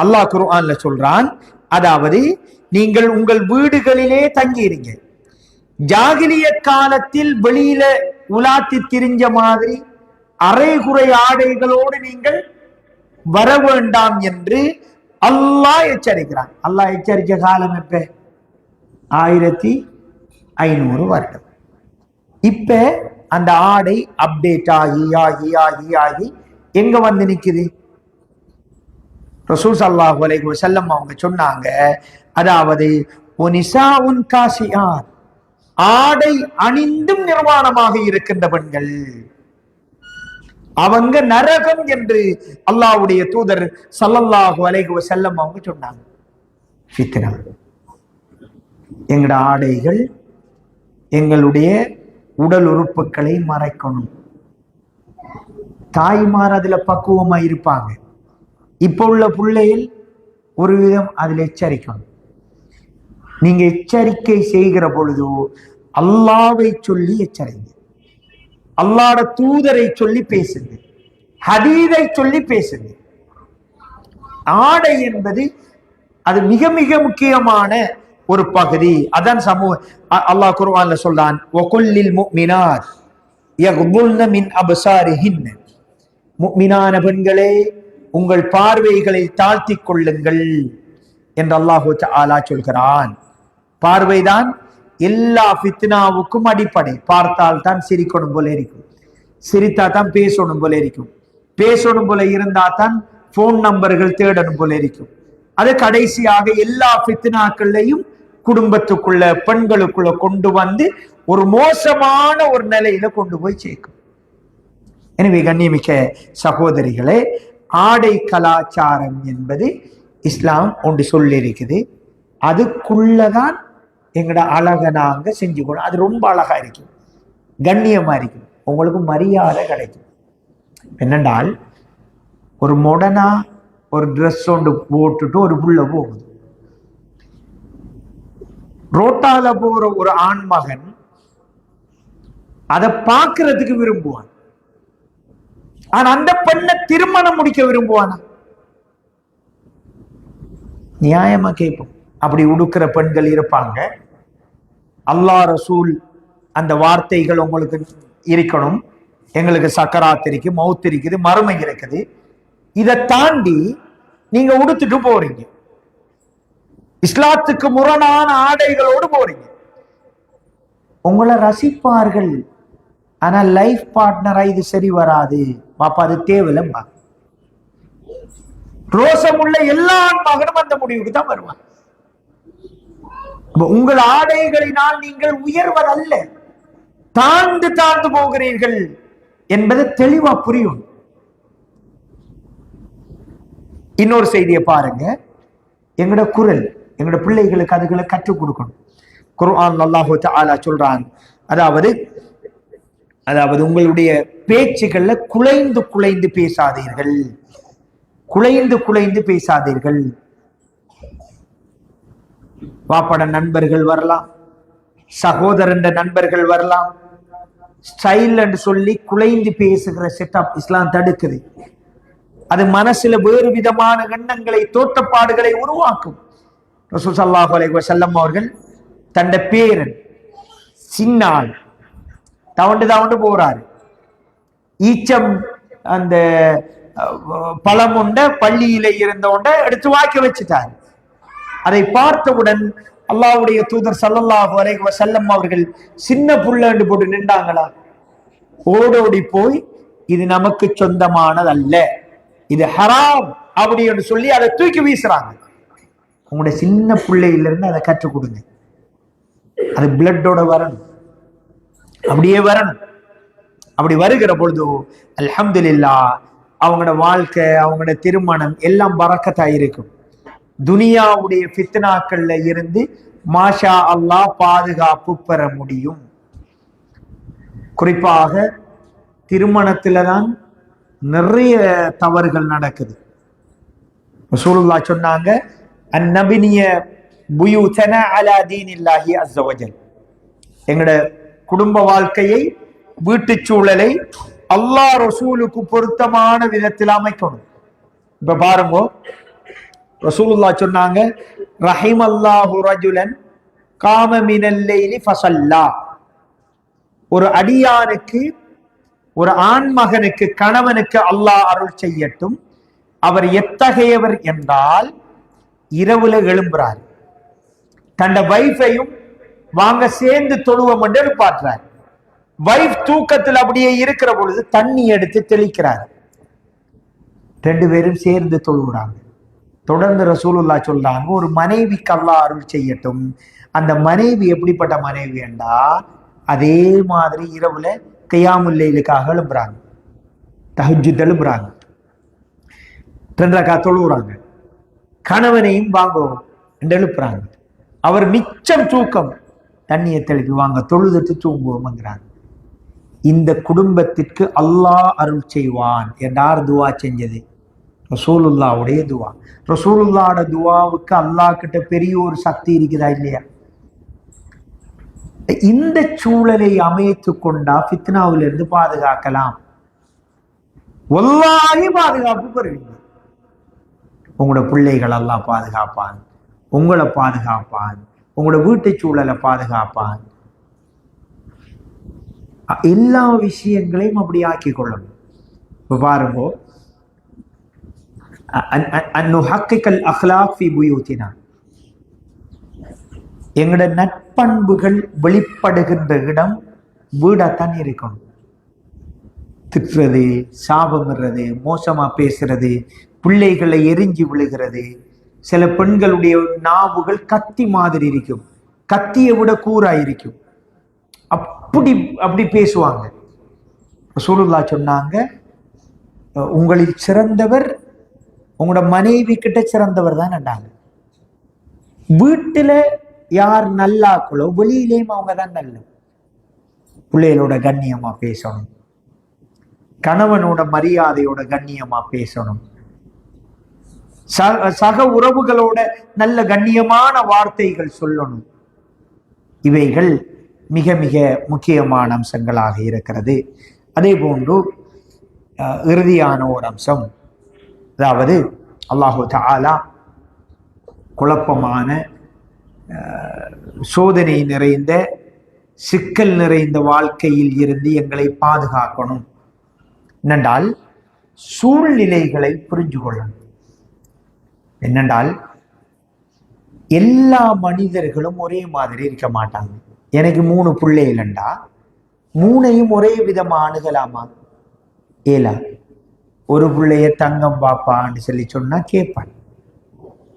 அல்லாஹ் குர்ஆன்ல சொல்றான், அதாவது நீங்கள் உங்கள் வீடுகளிலே தங்கியிருங்க. ஜாகிலிய காலத்தில் வெளியில உலாத்தி திரிஞ்ச மாதிரி அரைகுறை ஆடைகளோடு நீங்கள் வர வேண்டாம் என்று அல்லாஹ் எச்சரிக்கிறான். அல்லாஹ் எச்சரிக்க காலம் எப்ப? 1500 வருடம். இப்ப அந்த ஆடை அப்டேட் ஆகி ஆகி ஆகி ஆகி எங்க வந்து நிக்குது? ரசூல் ஸல்லல்லாஹு அலைஹி வஸல்லம் அவங்க சொன்னாங்க, அதாவது ஒனிசாஉன் காசியாத், ஆடை அணிந்தும் நிர்வாணமாக இருக்கின்ற பெண்கள் அவங்க நரகம் என்று அல்லாஹ்வுடைய தூதர் ஸல்லல்லாஹு அலைஹி வஸல்லம் அவங்க சொன்னாங்க. ஃபித்னா. எங்கட ஆடைகள் எங்களுடைய உடல் உறுப்புகளை மறைக்கணும். தாய்மார் அதுல பக்குவமா இருப்பாங்க. இப்ப உள்ள பிள்ளைகள் ஒரு விதம் அதில் எச்சரிக்கணும். நீங்க எச்சரிக்கை செய்கிற பொழுது அல்லாவை சொல்லி எச்சரிங்க, அல்லாஹ்வுடைய தூதரை சொல்லி பேசுங்க, ஹதீஸை சொல்லி பேசுங்க. ஆடை என்பது அது மிக மிக முக்கியமான ஒரு பகுதி. அதான் சமூக அல்லாஹ் குர்ஆன்ல சொல்றான், வகுல்லில் முஃமினாத் யக்துல்ன மின் அப்சாரிஹின், முஃமினான பெண்களே உங்கள் பார்வைகளை தாழ்த்தி கொள்ளுங்கள் என்று அல்லாஹு தஆலா சொல்கிறான். பார்வைதான் எல்லா ஃபித்னாவுக்கும் அடிப்படை. பார்த்தால் தான் சிரிக்கணும் போல இருக்கும், சிரித்தா தான் பேசணும் போல இருக்கும், பேசணும் போல இருந்தா தான் போன் நம்பர்கள் தேடணும் போல இருக்கும். அது கடைசியாக எல்லா ஃபித்னாக்களையும் குடும்பத்துக்குள்ள பெண்களுக்குள்ள கொண்டு வந்து ஒரு மோசமான ஒரு நிலையில கொண்டு போய் சேர்க்கும். எனவே கண்ணியமிக்க சகோதரிகளே, ஆடை கலாச்சாரம் என்பது இஸ்லாம் ஒன்று சொல்லியிருக்குது. அதுக்குள்ளதான் எங்கட அழகை நாங்க செஞ்சுக்கணும். அது ரொம்ப அழகா இருக்கும், கண்ணியமா இருக்கும், உங்களுக்கு மரியாதை கிடைக்கும். என்னென்றால் ஒரு மொடனா ஒரு ட்ரெஸ் ஒன்று போட்டுட்டு ஒரு புள்ள போகுது, ரோட்டால போற ஒரு ஆண் மகன் அதை பார்க்கறதுக்கு விரும்புவான். ஆனா அந்த பெண்ணை திருமணம் முடிக்க விரும்புவானா? நியாயமா கேட்போம். அப்படி உடுக்கிற பெண்கள் இருப்பாங்க. அல்லாஹ் ரசூல் அந்த வார்த்தைகள் உங்களுக்கு இருக்கணும். எங்களுக்கு சக்கராத் இருக்கு, மௌத் இருக்குது, மறுமை இருக்குது. இதை தாண்டி நீங்க உடுத்துட்டு போறீங்க, இஸ்லாத்துக்கு முரணான ஆடைகளோடு போறீங்க. உங்களை ரசிப்பார்கள், ஆனா லைஃப் பார்ட்னரா இது சரி வராது பாப்பா, அது தேவையில்லைப்பா. ரோசமுள்ள எல்லா மகனும் அந்த முடிவுக்கு தான் வருவான். உங்கள் ஆடைகளினால் நீங்கள் உயர்வதல்ல, தாழ்ந்து தாழ்ந்து போகிறீர்கள் என்பது தெளிவா புரியும். இன்னொரு செய்தியை பாருங்க, எங்கட குரல் எங்கட பிள்ளைகளுக்கு அதுகளை கற்றுக் கொடுக்கணும். குர்ஆன் அல்லாஹு தஆலா சொல்றான், அதாவது உங்களுடைய பேச்சுகள்ல குலைந்து குலைந்து பேசாதீர்கள், குலைந்து குலைந்து பேசாதீர்கள். வாப்பட நண்பர்கள் வரலாம், சகோதரன் நண்பர்கள் வரலாம், ஸ்டைல் என்று சொல்லி குலைந்து பேசுகிற செட்டப் இஸ்லாம் தடுக்குது. அது மனசுல வேறு விதமான எண்ணங்களை தோற்றப்பாடுகளை உருவாக்கும். ரசூல் ஸல்லல்லாஹு அலைஹி வஸல்லம் அவர்கள் தண்ட பேரன் சின்னாள் தவண்டு போறாரு. ஈச்சம் அந்த பழம் உண்ட பள்ளியில இருந்த உண்ட எடுத்து வாக்கி வச்சுட்டார். அதை பார்த்தவுடன் அல்லாஹ்வுடைய தூதர் ஸல்லல்லாஹு அலைஹி வஸல்லம் அவர்கள் சின்ன புள்ளண்டு போட்டு நின்றாங்களா, ஓடோடி போய் இது நமக்கு சொந்தமானதல்ல, இது ஹராம் அப்படி என்று சொல்லி அதை தூக்கி வீசுறாங்க. உங்களுடைய சின்ன பிள்ளையில இருந்து அதை கற்றுக் கொடுங்க. அது பிளட்டோட வரணும், அப்படியே வரணும். அப்படி வருகிற பொழுது அல்ஹம்துலில்லாஹ் அவங்களோட வாழ்க்கை, அவங்களோட திருமணம் எல்லாம் பரக்கத்தா இருக்கும். துனியாவுடைய ஃபித்னாக்கள்ல இருந்து மாஷா அல்லாஹ் பாதுகாப்பு பெற முடியும். குறிப்பாக திருமணத்துல தான் நிறைய தவறுகள் நடக்குது. ரசூலுல்லாஹ் சொன்னாங்க, அந்நபினிய புயூதனா அலா தீனில்லாஹி அஸ்ஸ வஜல், எங்கட குடும்ப வாழ்க்கையை, வீட்டு சூழலை அல்லாஹ் ரசூலுக்கு பொருத்தமான விதத்தில் அமைக்கணும். இப்ப பாருங்க, ரசூலுல்லாஹ் சொன்னாங்க, ரஹிமல்லாஹு ரஜுலன் காம மினல் லைலி ஃபஸல்லா, ஒரு அடியானுக்கு, ஒரு ஆண்மகனுக்கு, கணவனுக்கு அல்லாஹ் அருள் செய்யட்டும், அவர் எத்தகையவர் என்றால் இரவுல எழும்புறார், தண்ட வைஃபையும் வாங்க சேர்ந்து தொழுவம் என்று எழுப்பாற்றார். வைஃப் தூக்கத்தில் அப்படியே இருக்கிற பொழுது தண்ணி எடுத்து தெளிக்கிறார், ரெண்டு பேரும் சேர்ந்து தொழுகிறாங்க. தொடர்ந்து ரசூலுல்லாஹ் சொல்றாங்க, ஒரு மனைவிக்கு அல்லாஹ் அருள் செய்யட்டும், அந்த மனைவி எப்படிப்பட்ட மனைவி என்றா அதே மாதிரி இரவுல கியாமுல் லைலுக்காக எழுப்புறாங்க, தஹஜ்ஜுத் எழுப்புறாங்க, 2 ரக்காத் தொழுகிறாங்க, கணவனையும் வாங்குவோம் என்று எழுப்புறாங்க. அவர் மிச்சம் தூக்கம், தண்ணியை தெளிப்பு வாங்க தொழுதுட்டு தூங்குவோம்ங்கிறாங்க. இந்த குடும்பத்திற்கு அல்லாஹ் அருள் செய்வான் என்றார் துவா செஞ்சது? ரசூலுல்லாவுடைய துவா. ரசூலுல்லாவோட துவாவுக்கு அல்லாஹ் கிட்ட பெரிய ஒரு சக்தி இருக்குதா இல்லையா? இந்த சூழலை அமைத்து கொண்டா ஃபித்னாவிலிருந்து பாதுகாக்கலாம். வல்லாஹி பாதுகாப்பு பெறுவீங்க. உங்களோட பிள்ளைகள் அல்லாஹ் பாதுகாப்பான், உங்களை பாதுகாப்பான், உங்களோட வீட்டு சூழலை பாதுகாப்பான். எல்லா விஷயங்களையும் அப்படி ஆக்கி கொள்ளணும். இப்ப பாருங்க, அன்னுஹக்கிகல் அக்லாக் ஃபி புயூத்தினா, எங்களோட நட்பண்புகள் வெளிப்படுகின்ற இடம் வீடாத்தான் இருக்கணும். திட்டுறது, சாபமிடுறது, மோசமா பேசுறது, பிள்ளைகளை எரிஞ்சு விழுகிறது. சில பெண்களுடைய நாவுகள் கத்தி மாதிரி இருக்கும், கத்தியை விட கூராயிருக்கும், அப்படி பேசுவாங்க. ரசூலுல்லாஹ் சொன்னாங்க, உங்களில் சிறந்தவர் உங்களோட மனைவி கிட்ட சிறந்தவர் தான் நட்டாங்க. வீட்டுல யார் நல்லாக்களோ வெளியிலேயும் அவங்க தான் நல்ல. பிள்ளைகளோட கண்ணியமா பேசணும், கணவனோட மரியாதையோட கண்ணியமா பேசணும், சக உறவுகளோட நல்ல கண்ணியமான வார்த்தைகள் சொல்லணும். இவைகள் மிக மிக முக்கியமான அம்சங்களாக இருக்கிறது. அதே போன்று இறுதியான ஒரு அம்சம், அதாவது அல்லாஹு தஆலா குழப்பமான, சோதனை நிறைந்த, சிக்கல் நிறைந்த வாழ்க்கையில் இருந்து எங்களை பாதுகாக்கணும். என்னென்றால் சூழ்நிலைகளை புரிஞ்சு கொள்ளணும். என்னென்றால் எல்லா மனிதர்களும் ஒரே மாதிரி இருக்க மாட்டாங்க. எனக்கு 3 பிள்ளைகளண்டா 3ஐயும் ஒரே விதமா அணுகலாமா? ஏலா. ஒரு பிள்ளைய தங்கம் பாப்பான்னு சொல்லி சொன்னா கேட்பான்,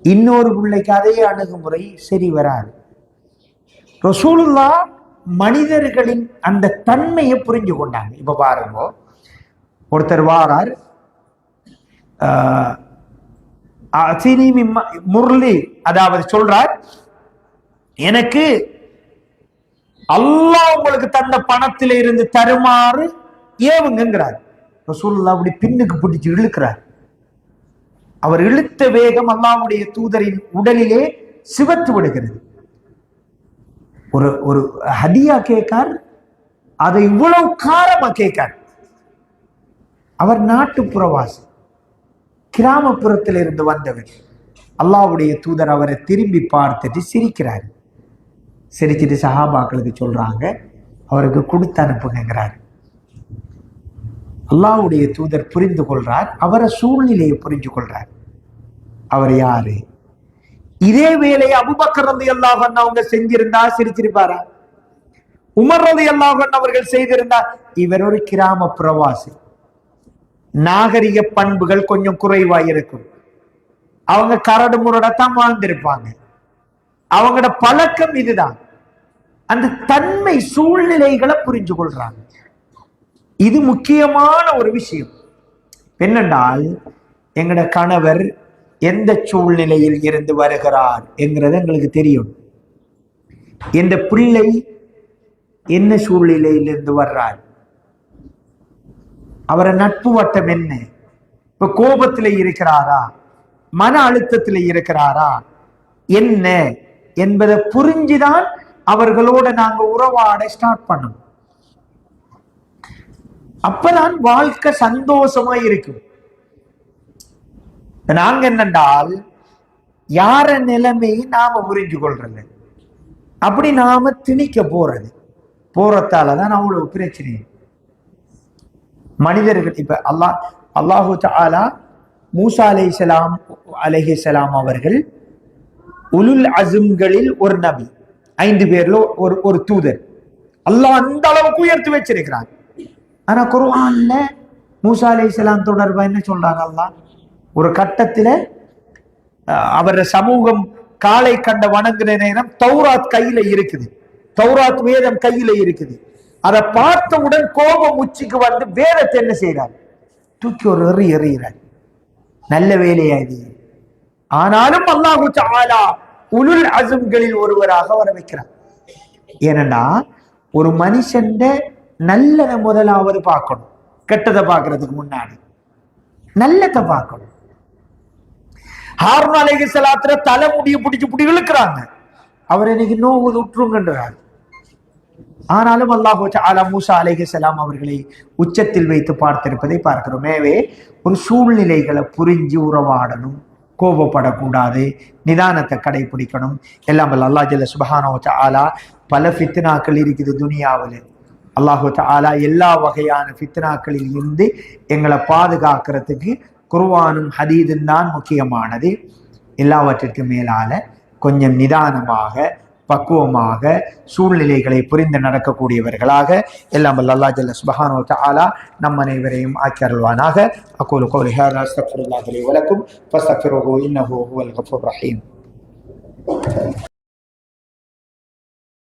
இன்னொரு பிள்ளைக்கு அதே அணுகுமுறை சரி வராது. ரசூலுல்லாஹ் மனிதர்களின் அந்த தன்மையை புரிஞ்சு கொண்டாங்க. இப்ப பாருங்க, ஒருத்தர் வாரார், முர்லி, அதாவது சொல்றார், எனக்கு அல்லாஹ் உங்களுக்கு தந்த பணத்தில இருந்து தருமாறு ஏவுங்கிறார். ரசூலுல்லாஹ் அப்படி பின்னுக்கு பிடிச்சு இழுக்கிறார். அவர் இழுத்த வேகம் அல்லாஹ்வுடைய தூதரின் உடலிலே சிவத்து விடுகிறது. ஒரு ஒரு ஹதியா கேட்கார், அதை இவ்வளவு காரமா கேட்கார். அவர் நாட்டுப்புறவாசி, கிராமப்புறத்தில் இருந்து வந்தவர். அல்லாஹ்வுடைய தூதர் அவரை திரும்பி பார்த்துட்டு சிரிக்கிறார். சிரிச்சிட்டு சஹாபாக்களுக்கு சொல்றாங்க, அவருக்கு கொடுத்து அனுப்புங்கிறார். அல்லாஹ்வுடைய தூதர் புரிந்து கொள்றார், அவரை சூழ்நிலையை புரிஞ்சு கொள்றார். அவர் யாரு? இதே வேலையை அபூபக்கர் ரலியல்லாஹு அன்ஹு அவங்க செஞ்சிருந்தா சிரிச்சிருப்பாரா? உமர் ரலியல்லாஹு அன்ஹு அவர்கள் செய்திருந்தா? இவர் ஒரு கிராம பிரவாசி, நாகரிக பண்புகள் கொஞ்சம் குறைவாய் இருக்கும். அவங்க கரடு முரடத்தான் வாழ்ந்திருப்பாங்க. அவங்களோட பழக்கம் இதுதான். அந்த தன்மை சூழ்நிலைகளை புரிஞ்சு கொள்றாங்க. இது முக்கியமான ஒரு விஷயம். என்னென்றால், எங்கட கணவர் எந்த சூழ்நிலையில் இருந்து வருகிறார் என்கிறது எங்களுக்கு தெரியும். எந்த பிள்ளை என்ன சூழ்நிலையில் இருந்து வர்றார், அவரை நட்பு வட்டம் என்ன, இப்ப கோபத்தில் இருக்கிறாரா, மன அழுத்தத்தில் இருக்கிறாரா, என்ன என்பதை புரிஞ்சுதான் அவர்களோட நாங்க உறவாட ஸ்டார்ட் பண்ணோம். அப்பதான் வாழ்க்கை சந்தோஷமா இருக்கும். நாங்க என்னென்றால், யார நிலைமையை நாம புரிஞ்சு கொள்றது, அப்படி நாம திணிக்க போறதாலதான் அவ்வளவு பிரச்சனை. மனிதர்கள் இப்ப அல்லாஹு தஆலா மூசா அலைஹிஸ்ஸலாம் அவர்கள் உலுல் அஸும்களில் ஒரு நபி, 5 பேர்ல ஒரு தூதர். அல்லாஹ் அந்த அளவுக்கு உயர்த்தி வச்சிருக்கிறான். ஆனா குர்ஆன்ல மூசா அலைஹிஸ்ஸலாம் தொடர்பா என்ன சொல்றாங்க? அல்லாஹ் ஒரு கட்டத்துல அவர சமூகம் காலை கண்ட வணங்குற நேரம் தௌராத் கையில இருக்குது, தௌராத் வேதம் கையில இருக்குது. அதை பார்த்தவுடன் கோபம் உச்சிக்கு வந்து வேதத்தை என்ன செய்யறார்? தூக்கி ஒரு எறிகிறார். நல்ல வேலையா இது. ஆனாலும் அல்லாஹு தஆலா உலுல் அஸும்களில் ஒருவராக வர வைக்கிறார். ஏனென்னா, ஒரு மனுஷன் நல்லதை முதலாவது பார்க்கணும், கெட்டதை பார்க்கறதுக்கு முன்னாடி நல்லதை பார்க்கணும். ஹாரூன் அலைஹிஸ்ஸலாத்துல தலைமுடியை பிடிச்சு இழுக்கிறாங்க, அவர் இன்னைக்கு நோவு விட்டுருங்கன்றார். ஆனாலும் அல்லாஹு தஆலா மூசா அலைஹிஸ்ஸலாம் அவர்களை உச்சத்தில் வைத்து பார்த்திருப்பதை பார்க்கிறோம். எனவே ஒரு சூழ்நிலைகளை புரிஞ்சு உறவாடணும், கோபப்படக்கூடாது, நிதானத்தை கடைபிடிக்கணும். எல்லாம் அல்லாஹ் ஜல்ல சுப்ஹானஹு வ தஆலா பல ஃபித்னாக்கள் இருக்குது துனியாவில். அல்லாஹு தஆலா எல்லா வகையான ஃபித்னாக்களில் இருந்து எங்களை பாதுகாக்கிறதுக்கு குர்ஆனும் ஹதீஸும் தான் முக்கியமானது. எல்லாவற்றிற்கு மேலால கொஞ்சம் நிதானமாக, பக்குவமாக, சூழ்நிலைகளை புரிந்து நடக்கக்கூடியவர்களாக எல்லாம் அல்லாஹ் ஜல்ல சுப்ஹானஹு வ தஆலா நம் அனைவரையும் ஆக்கி அருள்வானாக. அகூலு கௌலி ஹாதா அஸ்தக்ஃபிருல்லாஹ் லி வ லக்கும் ஃபஸ்தக்ஃபிருஹு இன்னஹு ஹுவல் கஃபூர் ரஹீம்.